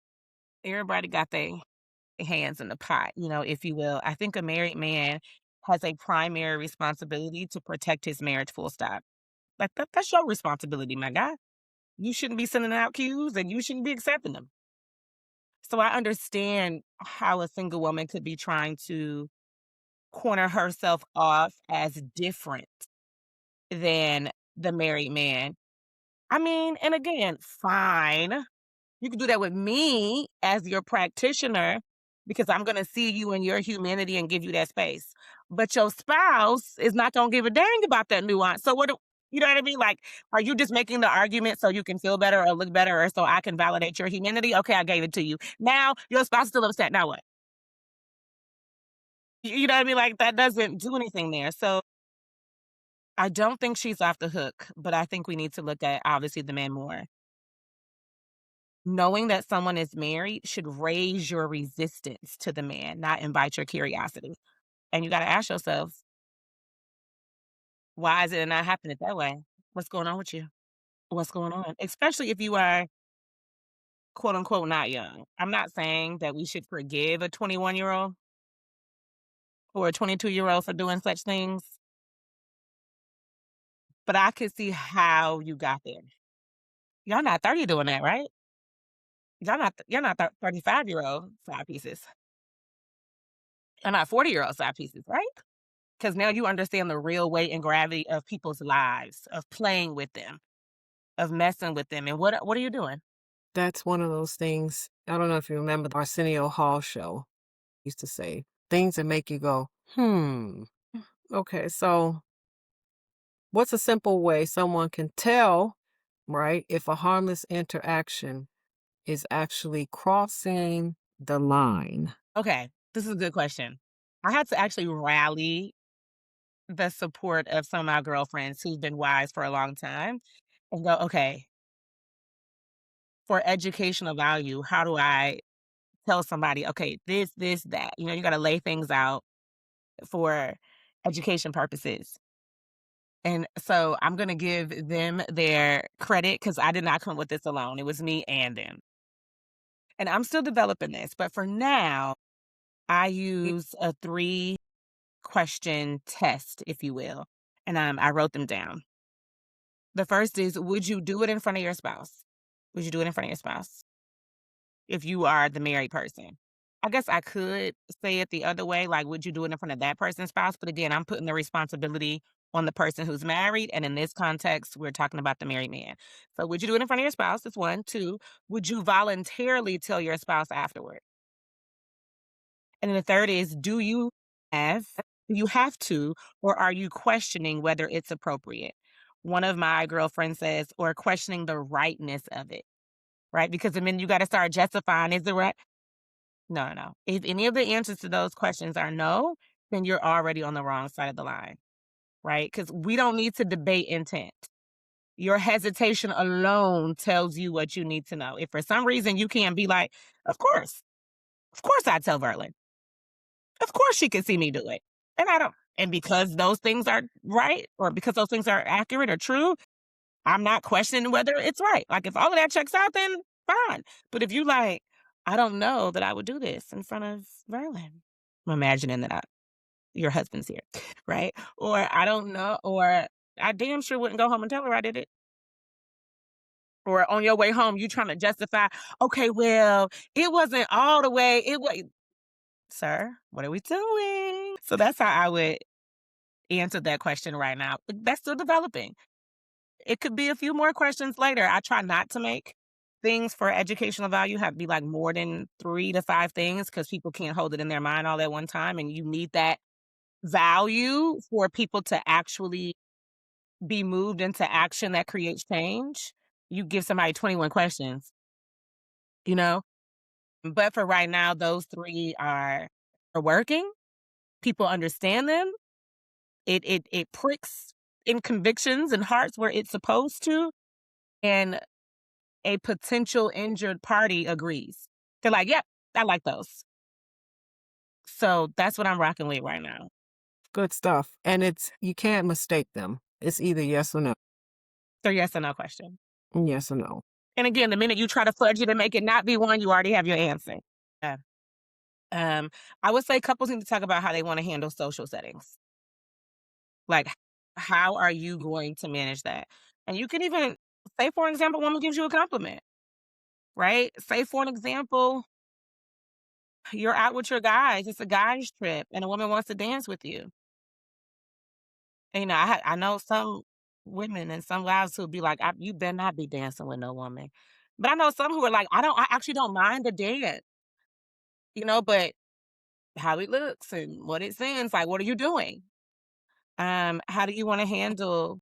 Speaker 1: everybody got their hands in the pot, if you will. I think a married man has a primary responsibility to protect his marriage, full stop. Like that's your responsibility, my guy. You shouldn't be sending out cues and you shouldn't be accepting them. So I understand how a single woman could be trying to corner herself off as different than the married man. I mean, and again, fine. You can do that with me as your practitioner because I'm going to see you in your humanity and give you that space. But your spouse is not going to give a dang about that nuance. So you know what I mean? Like, are you just making the argument so you can feel better or look better or so I can validate your humanity? Okay, I gave it to you. Now your spouse is still upset. Now what? You know what I mean? Like that doesn't do anything there. So I don't think she's off the hook, but I think we need to look at obviously the man more. Knowing that someone is married should raise your resistance to the man, not invite your curiosity. And you gotta ask yourself, why is it not happening that way? What's going on with you? What's going on? Especially if you are quote unquote not young. I'm not saying that we should forgive a 21-year-old or a 22-year-old for doing such things, but I could see how you got there. Y'all not 30 doing that, right? You're not 35-year-old side pieces. You're not 40-year-old side pieces, right? Because now you understand the real weight and gravity of people's lives, of playing with them, of messing with them. And what are you doing?
Speaker 2: That's one of those things. I don't know if you remember the Arsenio Hall show used to say things that make you go, hmm. Okay, so what's a simple way someone can tell, right, if a harmless interaction is actually crossing the line?
Speaker 1: Okay, this is a good question. I had to actually rally the support of some of my girlfriends who've been wise for a long time and go, okay, for educational value, how do I tell somebody, okay, this, that? You got to lay things out for education purposes. And so I'm going to give them their credit because I did not come with this alone. It was me and them. And I'm still developing this. But for now, I use a 3-question test, if you will. And I wrote them down. The first is, would you do it in front of your spouse? Would you do it in front of your spouse if you are the married person? I guess I could say it the other way, like, would you do it in front of that person's spouse? But again, I'm putting the responsibility on the person who's married. And in this context, we're talking about the married man. So, would you do it in front of your spouse? That's one. Two, would you voluntarily tell your spouse afterward? And then the third is, have, do you have to, or are you questioning whether it's appropriate? One of my girlfriends says, or questioning the rightness of it, right? Because the minute you got to start justifying, is it right? No, no, no. If any of the answers to those questions are no, then you're already on the wrong side of the line, right? Because we don't need to debate intent. Your hesitation alone tells you what you need to know. If for some reason you can't be like, of course I tell Verlyn. Of course she can see me do it. And I don't. And because those things are right, or because those things are accurate or true, I'm not questioning whether it's right. Like, if all of that checks out, then fine. But if you like, I don't know that I would do this in front of Verlyn. I'm imagining that your husband's here, right? Or I don't know, or I damn sure wouldn't go home and tell her I did it. Or on your way home, you trying to justify, okay, well, it wasn't all the way. It was, sir, what are we doing? So that's how I would answer that question right now. That's still developing. It could be a few more questions later. I try not to make things for educational value have be like more than 3 to 5 things because people can't hold it in their mind all at one time, and you need that value for people to actually be moved into action that creates change. You give somebody 21 questions, you know? But for right now, those 3 are working. People understand them. It pricks in convictions and hearts where it's supposed to, and a potential injured party agrees. They're like, "Yep, I like those." So that's what I'm rocking with right now.
Speaker 2: Good stuff. And you can't mistake them. It's either yes or no.
Speaker 1: So yes or no question.
Speaker 2: Yes or no.
Speaker 1: And again, the minute you try to fudge it and make it not be one, you already have your answer. Yeah. Um, I would say couples need to talk about how they want to handle social settings. Like, how are you going to manage that? And you can even say, for an example, a woman gives you a compliment, right? Say, for an example, you're out with your guys. It's a guys trip, and a woman wants to dance with you. And, I know some women and some guys who'll be like, "You better not be dancing with no woman." But I know some who are like, I actually don't mind the dance, but how it looks and what it sends, like, what are you doing? How do you want to handle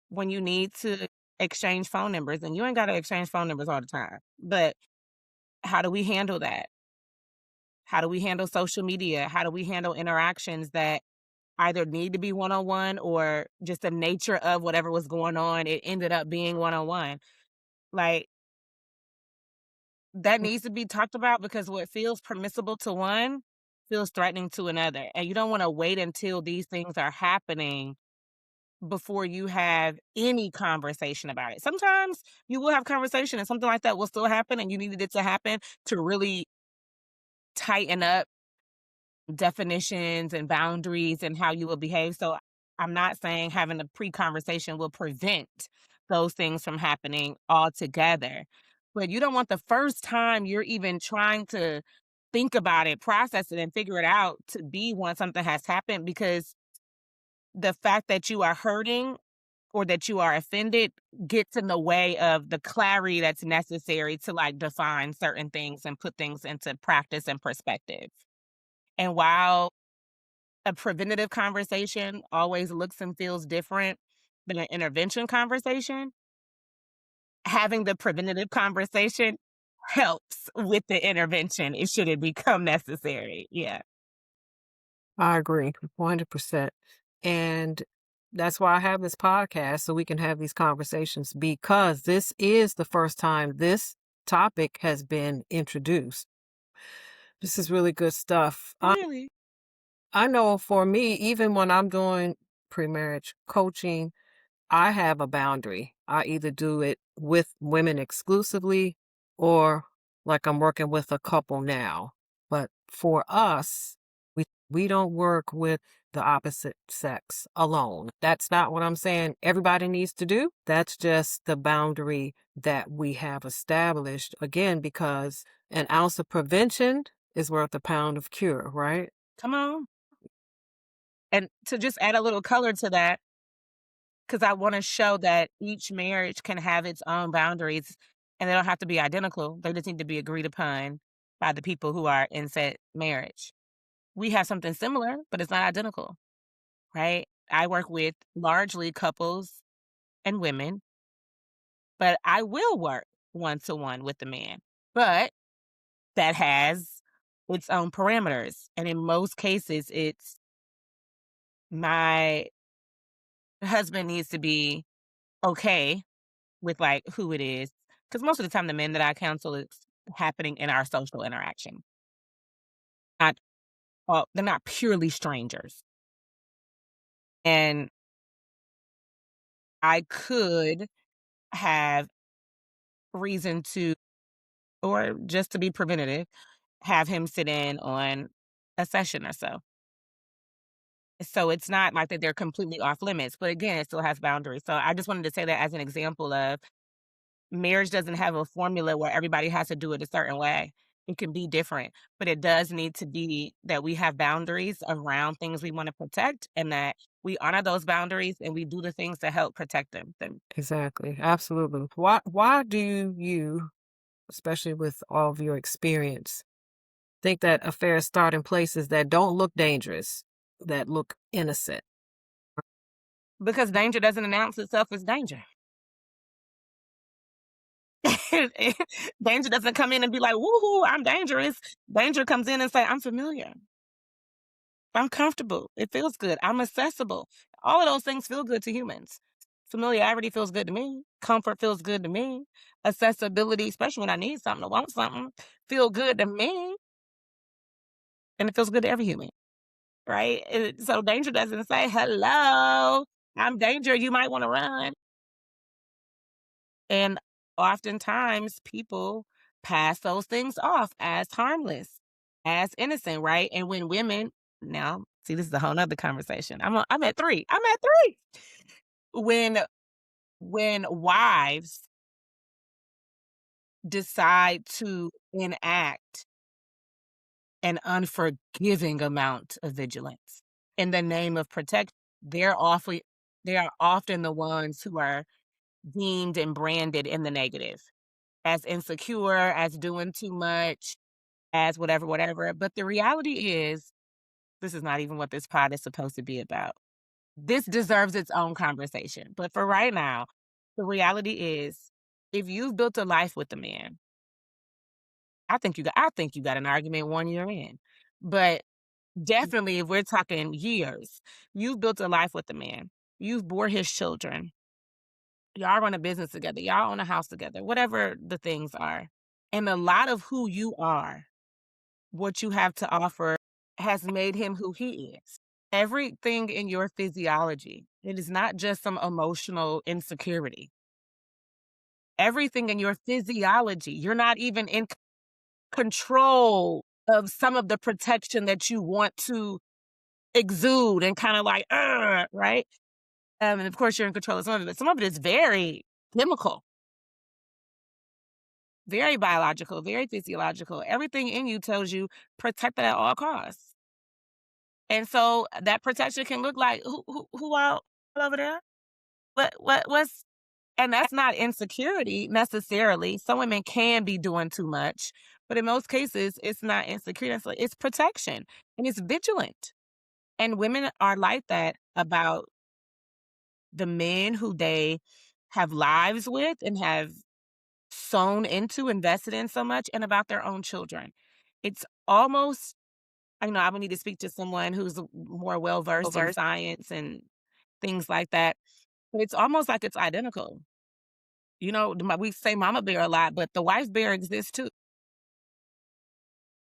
Speaker 1: when you need to exchange phone numbers? And you ain't got to exchange phone numbers all the time, but how do we handle that? How do we handle social media? How do we handle interactions that either need to be one-on-one or just the nature of whatever was going on, it ended up being one-on-one? Like, that needs to be talked about because what feels permissible to one feels threatening to another, and you don't wanna wait until these things are happening before you have any conversation about it. Sometimes you will have conversation and something like that will still happen, and you needed it to happen to really tighten up definitions and boundaries and how you will behave. So I'm not saying having a pre-conversation will prevent those things from happening altogether. But you don't want the first time you're even trying to think about it, process it, and figure it out to be when something has happened, because the fact that you are hurting or that you are offended gets in the way of the clarity that's necessary to like define certain things and put things into practice and perspective. And while a preventative conversation always looks and feels different than an intervention conversation, having the preventative conversation helps with the intervention. It shouldn't become necessary. Yeah.
Speaker 2: I agree 100%. And that's why I have this podcast so we can have these conversations because this is the first time this topic has been introduced. This is really good stuff.
Speaker 1: Really?
Speaker 2: I know for me, even when I'm doing pre-marriage coaching, I have a boundary. I either do it with women exclusively or like I'm working with a couple now. But for us, we don't work with the opposite sex alone. That's not what I'm saying everybody needs to do. That's just the boundary that we have established. Again, because an ounce of prevention is worth a pound of cure, right?
Speaker 1: Come on. And to just add a little color to that, because I want to show that each marriage can have its own boundaries and they don't have to be identical. They just need to be agreed upon by the people who are in said marriage. We have something similar, but it's not identical, right? I work with largely couples and women, but I will work one to one with the man. But that has its own parameters. And in most cases, it's my husband needs to be okay with like who it is. Because most of the time, the men that I counsel, it's happening in our social interaction. Not they're not purely strangers. And I could have reason to, or just to be preventative, have him sit in on a session or so. So it's not like that they're completely off limits, but again, it still has boundaries. So I just wanted to say that as an example of marriage doesn't have a formula where everybody has to do it a certain way. It can be different, but it does need to be that we have boundaries around things we want to protect and that we honor those boundaries and we do the things to help protect them.
Speaker 2: Exactly. Absolutely. Why do you, especially with all of your experience, think that affairs start in places that don't look dangerous, that look innocent?
Speaker 1: Because danger doesn't announce itself as danger. Danger doesn't come in and be like, woohoo, I'm dangerous. Danger comes in and say, I'm familiar. I'm comfortable. It feels good. I'm accessible. All of those things feel good to humans. Familiarity feels good to me. Comfort feels good to me. Accessibility, especially when I need something or want something, feel good to me. And it feels good to every human, right? So danger doesn't say, hello, I'm danger. You might want to run. And oftentimes people pass those things off as harmless, as innocent, right? And when women, now, see, this is a whole nother conversation. I'm at three. I'm at three. When wives decide to enact an unforgiving amount of vigilance in the name of protect, they're awfully they are often the ones who are deemed and branded in the negative as insecure, as doing too much, as whatever, whatever. But the reality is, this is not even what this pod is supposed to be about. This deserves its own conversation. But for right now, the reality is, if you've built a life with a man, I think you got an argument 1 year in. But definitely if we're talking years, you've built a life with a man. You've bore his children. Y'all run a business together. Y'all own a house together. Whatever the things are. And a lot of who you are, what you have to offer has made him who he is. Everything in your physiology, it is not just some emotional insecurity. Everything in your physiology, you're not even in control of some of the protection that you want to exude and kind of like, right? And of course, you're in control of some of it, but some of it is very chemical, very biological, very physiological. Everything in you tells you protect it at all costs. And so that protection can look like who all over there? What's and that's not insecurity necessarily. Some women can be doing too much, but in most cases, it's not insecurity. It's protection and it's vigilant. And women are like that about the men who they have lives with and have sewn into, invested in so much, and about their own children. It's almost, I know I would need to speak to someone who's more well versed in science and things like that, but it's almost like it's identical. We say mama bear a lot, but the wife bear exists too.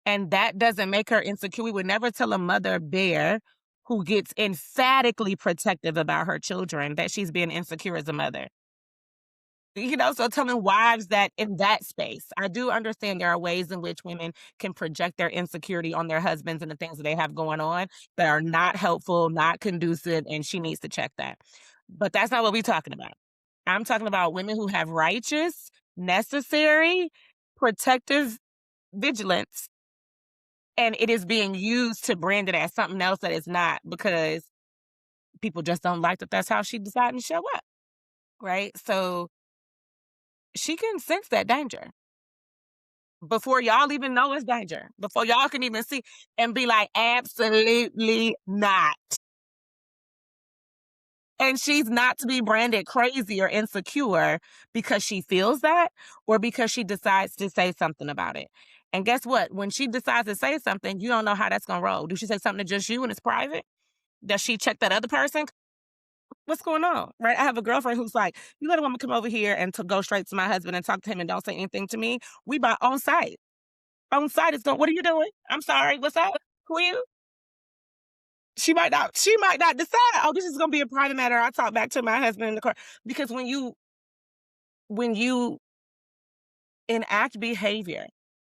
Speaker 1: And that doesn't make her insecure. We would never tell a mother bear who gets emphatically protective about her children that she's being insecure as a mother. So telling wives that in that space, I do understand there are ways in which women can project their insecurity on their husbands and the things that they have going on that are not helpful, not conducive, and she needs to check that. But that's not what we're talking about. I'm talking about women who have righteous, necessary, protective vigilance, and it is being used to brand it as something else that is not because people just don't like that that's how she decided to show up, right? So she can sense that danger before y'all even know it's danger, before y'all can even see and be like, absolutely not. And she's not to be branded crazy or insecure because she feels that or because she decides to say something about it. And guess what? When she decides to say something, you don't know how that's going to roll. Do she say something to just you and it's private? Does she check that other person? What's going on? Right? I have a girlfriend who's like, you let a woman come over here and to go straight to my husband and talk to him and don't say anything to me. We buy on site. On site is going, what are you doing? I'm sorry. What's up? Who are you? She might not decide, oh, this is gonna be a private matter. I'll talk back to my husband in the car. Because when you enact behavior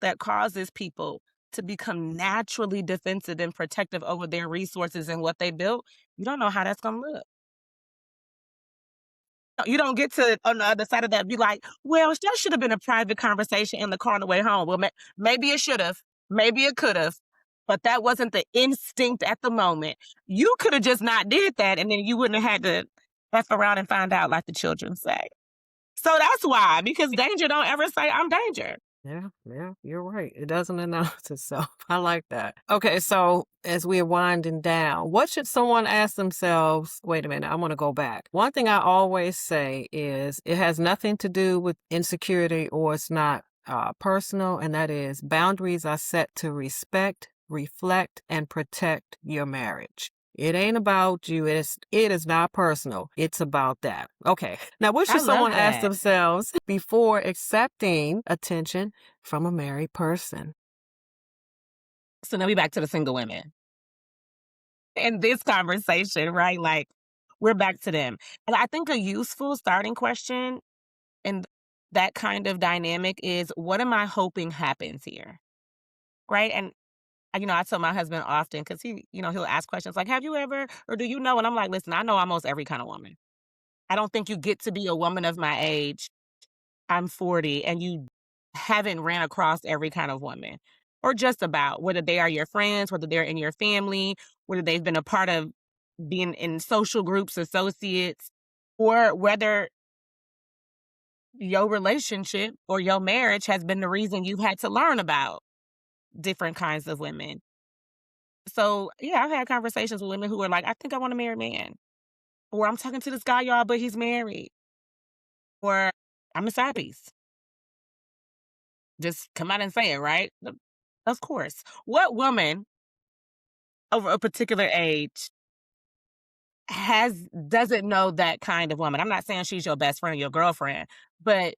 Speaker 1: that causes people to become naturally defensive and protective over their resources and what they built, you don't know how that's gonna look. You don't get to on the other side of that be like, well, that should have been a private conversation in the car on the way home. Well, maybe it should have, maybe it could have, but that wasn't the instinct at the moment. You could have just not did that, and then you wouldn't have had to f around and find out, like the children say. So that's why, because danger don't ever say I'm danger.
Speaker 2: Yeah, yeah, you're right. It doesn't announce itself. I like that. Okay, so as we're winding down, what should someone ask themselves? Wait a minute, I want to go back. One thing I always say is it has nothing to do with insecurity or it's not personal, and that is boundaries are set to respect, reflect, and protect your marriage. It ain't about you. It is not personal. It's about that. Okay. Now, what
Speaker 1: I
Speaker 2: should
Speaker 1: love
Speaker 2: someone ask
Speaker 1: that.
Speaker 2: themselves before accepting attention from a married person?
Speaker 1: So now we back to the single women. In this conversation, right? Like, we're back to them. And I think a useful starting question in that kind of dynamic is, what am I hoping happens here? Right? And I tell my husband often because he'll ask questions like, "Have you ever or do you know?" And I'm like, "Listen, I know almost every kind of woman. I don't think you get to be a woman of my age. I'm 40, and you haven't ran across every kind of woman, or just about whether they are your friends, whether they're in your family, whether they've been a part of being in social groups, associates, or whether your relationship or your marriage has been the reason you've had to learn about different kinds of women." So, yeah, I've had conversations with women who are like, "I think I want a married man," or "I'm talking to this guy, y'all, but he's married," or "I'm a side piece." Just come out and say it, right? Of course. What woman over a particular age doesn't know that kind of woman? I'm not saying she's your best friend or your girlfriend, but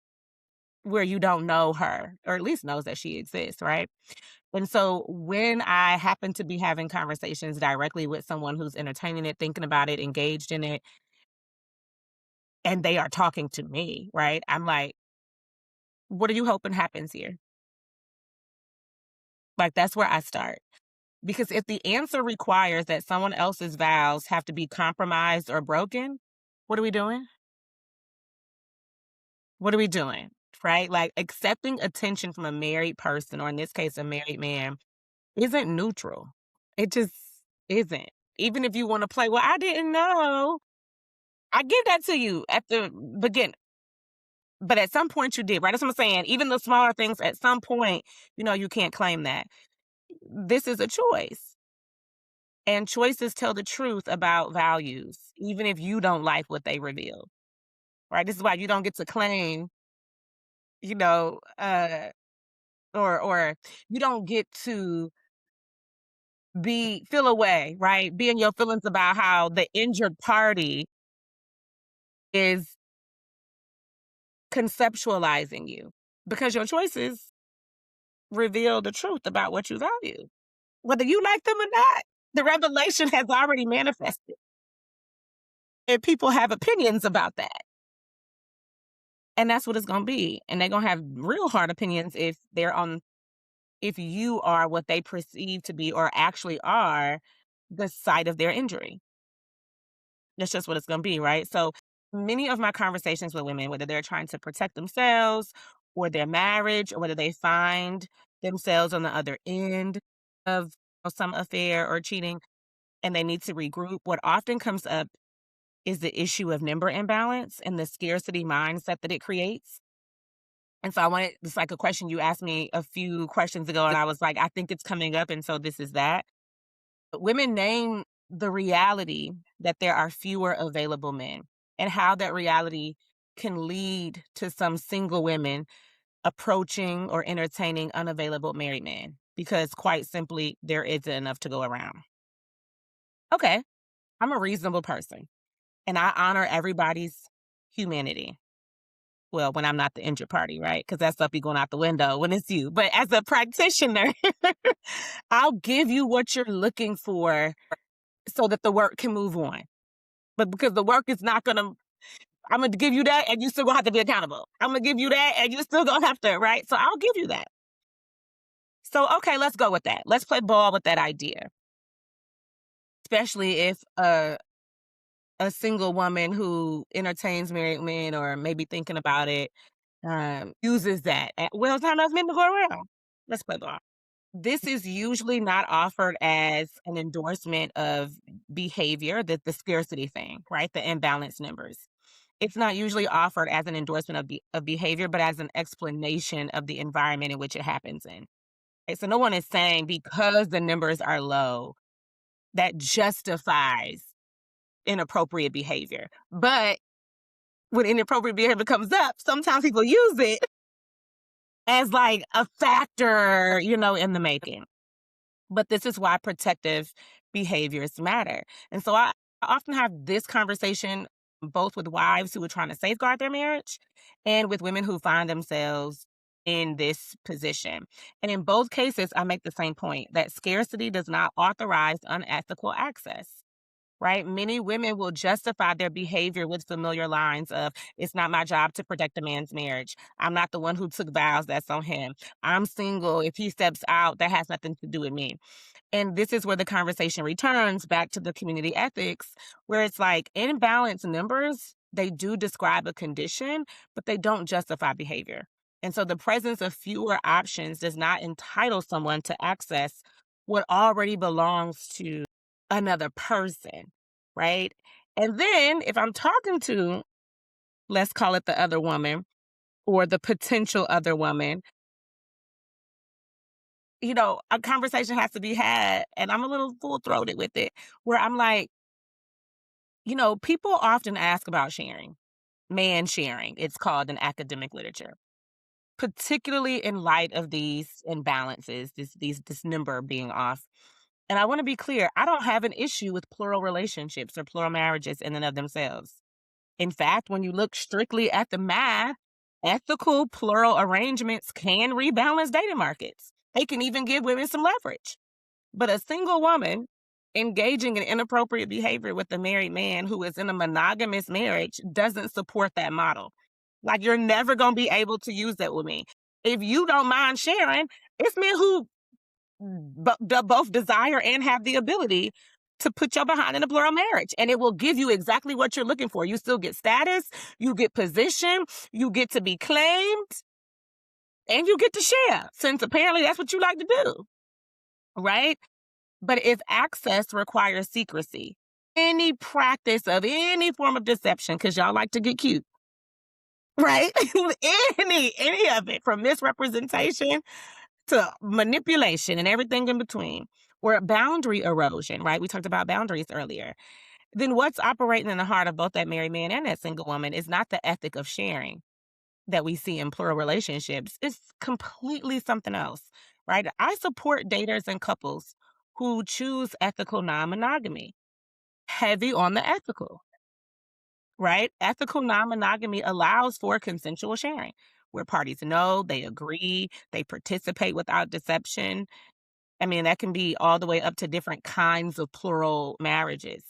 Speaker 1: where you don't know her, or at least knows that she exists, right? And so when I happen to be having conversations directly with someone who's entertaining it, thinking about it, engaged in it, and they are talking to me, right? I'm like, what are you hoping happens here? Like, that's where I start. Because if the answer requires that someone else's vows have to be compromised or broken, what are we doing? What are we doing? Right? Like, accepting attention from a married person, or in this case, a married man, isn't neutral. It just isn't. Even if you want to play, well, I didn't know. I give that to you at the beginning. But at some point you did, right? That's what I'm saying. Even the smaller things, at some point, you can't claim that. This is a choice. And choices tell the truth about values, even if you don't like what they reveal. Right? This is why you don't get to claim, you know, or you don't get to feel away, right? Be in your feelings about how the injured party is conceptualizing you, because your choices reveal the truth about what you value, whether you like them or not. The revelation has already manifested, and people have opinions about that. And that's what it's going to be. And they're going to have real hard opinions if you are what they perceive to be, or actually are, the site of their injury. That's just what it's going to be, right? So many of my conversations with women, whether they're trying to protect themselves or their marriage, or whether they find themselves on the other end of some affair or cheating and they need to regroup, what often comes up is the issue of number imbalance and the scarcity mindset that it creates. And so it's like a question you asked me a few questions ago, and I was like, I think it's coming up. And so this is that. Women name the reality that there are fewer available men, and how that reality can lead to some single women approaching or entertaining unavailable married men, because quite simply, there isn't enough to go around. Okay, I'm a reasonable person and I honor everybody's humanity. Well, when I'm not the injured party, right? Because that stuff be going out the window when it's you. But as a practitioner, I'll give you what you're looking for so that the work can move on. But because the work is not gonna, I'm gonna give you that and you still gonna have to be accountable. I'm gonna give you that and you still gonna have to, right? So I'll give you that. So, okay, let's go with that. Let's play ball with that idea. Especially if a single woman who entertains married men, or maybe thinking about it, uses that. Well, it's not enough men to go around. Let's play ball. This is usually not offered as an endorsement of behavior, the scarcity thing, right? The imbalanced numbers. It's not usually offered as an endorsement of behavior, but as an explanation of the environment in which it happens in. Okay, so no one is saying because the numbers are low, that justifies inappropriate behavior. But when inappropriate behavior comes up, sometimes people use it as like a factor, in the making. But this is why protective behaviors matter. And so I often have this conversation both with wives who are trying to safeguard their marriage and with women who find themselves in this position. And in both cases, I make the same point that scarcity does not authorize unethical access. Right? Many women will justify their behavior with familiar lines of, it's not my job to protect a man's marriage. I'm not the one who took vows. That's on him. I'm single. If he steps out, that has nothing to do with me. And this is where the conversation returns back to the community ethics, where it's like imbalanced numbers, they do describe a condition, but they don't justify behavior. And so the presence of fewer options does not entitle someone to access what already belongs to another person, right? And then if I'm talking to, let's call it the other woman or the potential other woman, a conversation has to be had, and I'm a little full throated with it, where I'm like, people often ask about sharing, man sharing, it's called in academic literature, particularly in light of these imbalances, this number being off. And I want to be clear, I don't have an issue with plural relationships or plural marriages in and of themselves. In fact, when you look strictly at the math, ethical plural arrangements can rebalance dating markets. It can even give women some leverage. But a single woman engaging in inappropriate behavior with a married man who is in a monogamous marriage doesn't support that model. Like, you're never going to be able to use that with me. If you don't mind sharing, it's men who both desire and have the ability to put your behind in a plural marriage, and it will give you exactly what you're looking for. You still get status, you get position, you get to be claimed, and you get to share, since apparently that's what you like to do, right? But if access requires secrecy, any practice of any form of deception, because y'all like to get cute, right? any of it, from misrepresentation to manipulation and everything in between, or boundary erosion, right? We talked about boundaries earlier. Then what's operating in the heart of both that married man and that single woman is not the ethic of sharing that we see in plural relationships. It's completely something else, right? I support daters and couples who choose ethical non monogamy, heavy on the ethical, right? Ethical non monogamy allows for consensual sharing where parties know, they agree, they participate without deception. I mean, that can be all the way up to different kinds of plural marriages.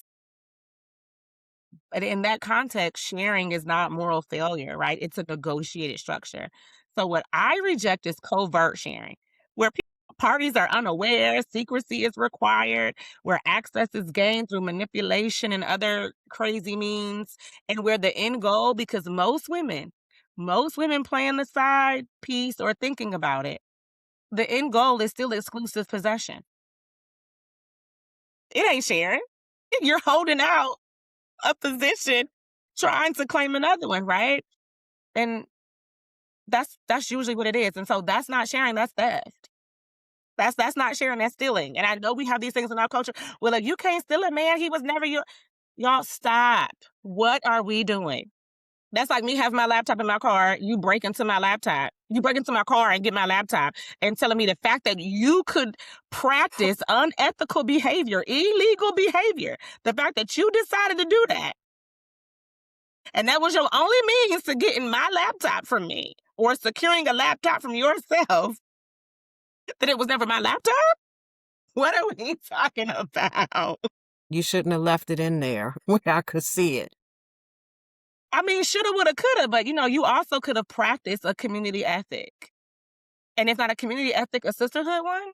Speaker 1: But in that context, sharing is not moral failure, right? It's a negotiated structure. So what I reject is covert sharing, where parties are unaware, secrecy is required, where access is gained through manipulation and other crazy means, and where the end goal, because most women playing the side piece or thinking about it, the end goal is still exclusive possession. It ain't sharing. You're holding out a position trying to claim another one, right? And that's usually what it is. And so that's not sharing, that's theft. That's not sharing, that's stealing. And I know we have these things in our culture. Well, if you can't steal a man, he was never your. Y'all stop. What are we doing? That's like me having my laptop in my car. You break into my laptop. You break into my car and get my laptop and telling me the fact that you could practice unethical behavior, illegal behavior, the fact that you decided to do that, and that was your only means to getting my laptop from me or securing a laptop from yourself, that it was never my laptop? What are we talking about?
Speaker 2: You shouldn't have left it in there where I could see it.
Speaker 1: I mean, shoulda, woulda, coulda, but you also could have practiced a community ethic. And if not a community ethic, a sisterhood one.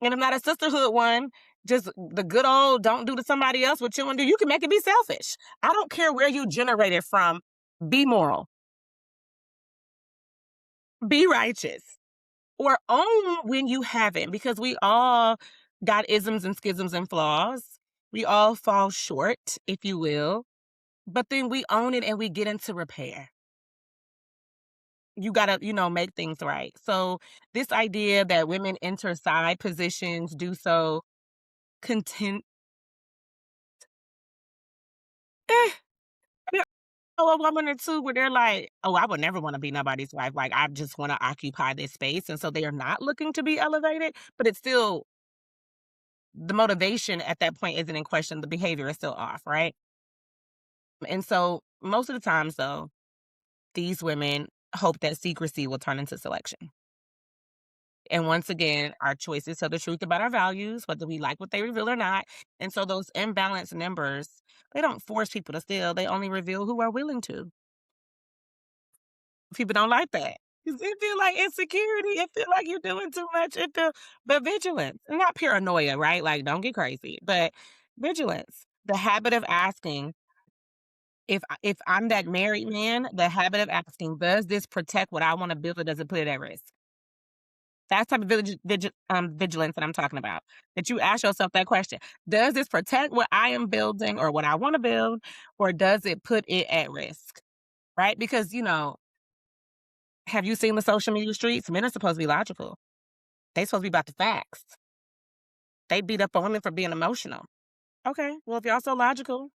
Speaker 1: And if not a sisterhood one, just the good old don't do to somebody else what you want to do. You can make it be selfish. I don't care where you generate it from. Be moral, be righteous, or own when you haven't, because we all got isms and schisms and flaws. We all fall short, if you will, but then we own it and we get into repair. You gotta, make things right. So this idea that women enter side positions, do so content. Eh, I know a woman or two where they're like, "Oh, I would never want to be nobody's wife. Like, I just want to occupy this space," and so they are not looking to be elevated. But it's still, the motivation at that point isn't in question. The behavior is still off, right? And so most of the times, though, these women hope that secrecy will turn into selection. And once again, our choices tell the truth about our values, whether we like what they reveal or not. And so those imbalanced numbers, they don't force people to steal. They only reveal who are willing to. People don't like that. 'Cause it feel like insecurity. It feel like you're doing too much. But vigilance, not paranoia, right? Like, don't get crazy, but vigilance. The habit of asking, if I'm that married man, the habit of asking, does this protect what I want to build, or does it put it at risk? That's the type of vigilance that I'm talking about. That you ask yourself that question. Does this protect what I am building or what I want to build, or does it put it at risk? Right? Because, have you seen the social media streets? Men are supposed to be logical. They supposed to be about the facts. They beat up on women for being emotional. Okay, well, if y'all so logical,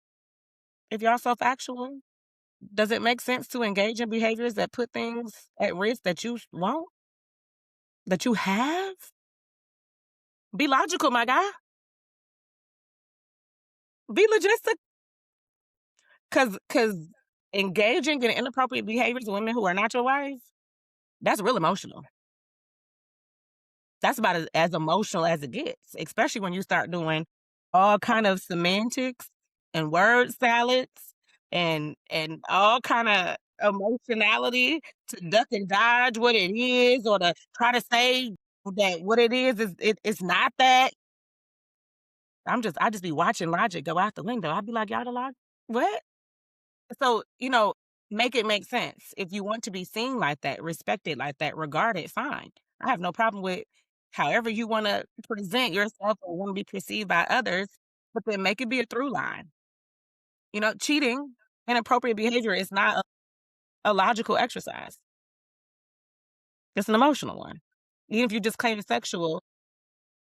Speaker 1: if y'all so factual, does it make sense to engage in behaviors that put things at risk that you won't, that you have? Be logical, my guy. Be logistic. Cause engaging in inappropriate behaviors with women who are not your wives, that's real emotional. That's about as emotional as it gets, especially when you start doing all kind of semantics and word salads and all kinda emotionality to duck and dodge what it is or to try to say that what it is it's not that. I just be watching logic go out the window. I'd be like, "Y'all the log what?" So, make it make sense. If you want to be seen like that, respected like that, regarded, fine. I have no problem with however you wanna present yourself or wanna be perceived by others, but then make it be a through line. Cheating, inappropriate behavior is not a logical exercise. It's an emotional one. Even if you just claim it's sexual,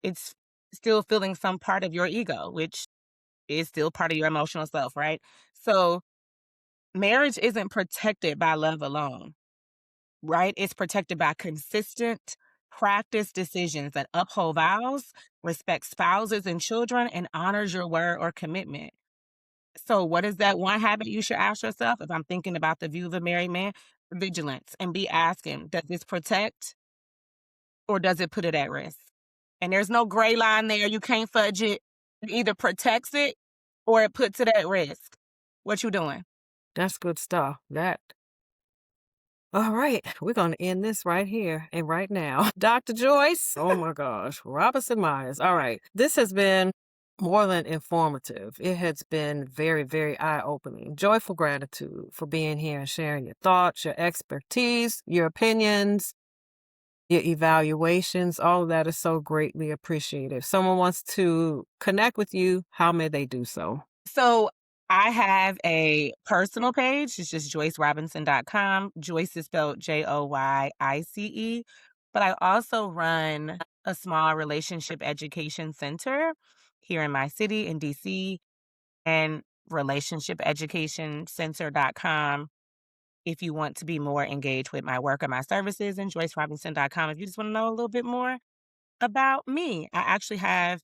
Speaker 1: it's still feeling some part of your ego, which is still part of your emotional self, right? So, marriage isn't protected by love alone. Right? It's protected by consistent practice decisions that uphold vows, respect spouses and children, and honors your word or commitment. So, what is that one habit you should ask yourself? If I'm thinking about the view of a married man, vigilance, and be asking, does this protect or does it put it at risk? And there's no gray line there. You can't fudge it. It either protects it or it puts it at risk. What you doing?
Speaker 2: That's good stuff. That. All right, we're going to end this right here and right now. Dr. Joyice, oh my gosh, Robinson Myers. All right, this has been more than informative. It has been very, very eye opening. Joyful gratitude for being here and sharing your thoughts, your expertise, your opinions, your evaluations. All of that is so greatly appreciated. If someone wants to connect with you, how may they do so?
Speaker 1: So I have a personal page. It's just joycerobinson.com. Joyce is spelled Joyice. But I also run a small relationship education center here in my city in DC and relationshipeducationcenter.com if you want to be more engaged with my work or my services, and joycerobinson.com if you just want to know a little bit more about me. I actually have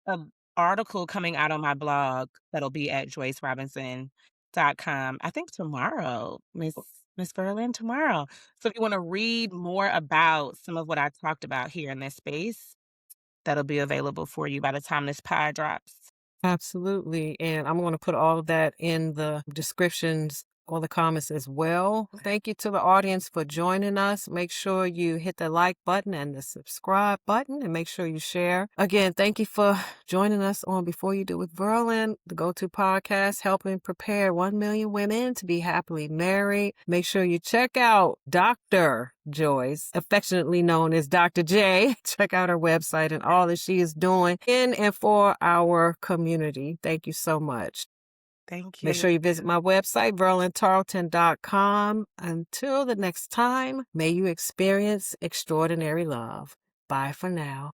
Speaker 1: an article coming out on my blog that'll be at joyicerobinson.com. I think tomorrow, Miss Verlyn, tomorrow. So if you wanna read more about some of what I talked about here in this space, that'll be available for you by the time this pod drops.
Speaker 2: Absolutely. And I'm going to put all of that in the descriptions or the comments as well. Thank you to the audience for joining us. Make sure you hit the like button and the subscribe button and make sure you share. Again, thank you for joining us on Before You Do with Verlyn, the go-to podcast helping prepare 1 million women to be happily married. Make sure you check out Dr. Joyice, affectionately known as Dr. J. Check out her website and all that she is doing in and for our community. Thank you so much.
Speaker 1: Thank
Speaker 2: Make
Speaker 1: you.
Speaker 2: sure you visit my website, verlyntarlton.com. Until the next time, may you experience extraordinary love. Bye for now.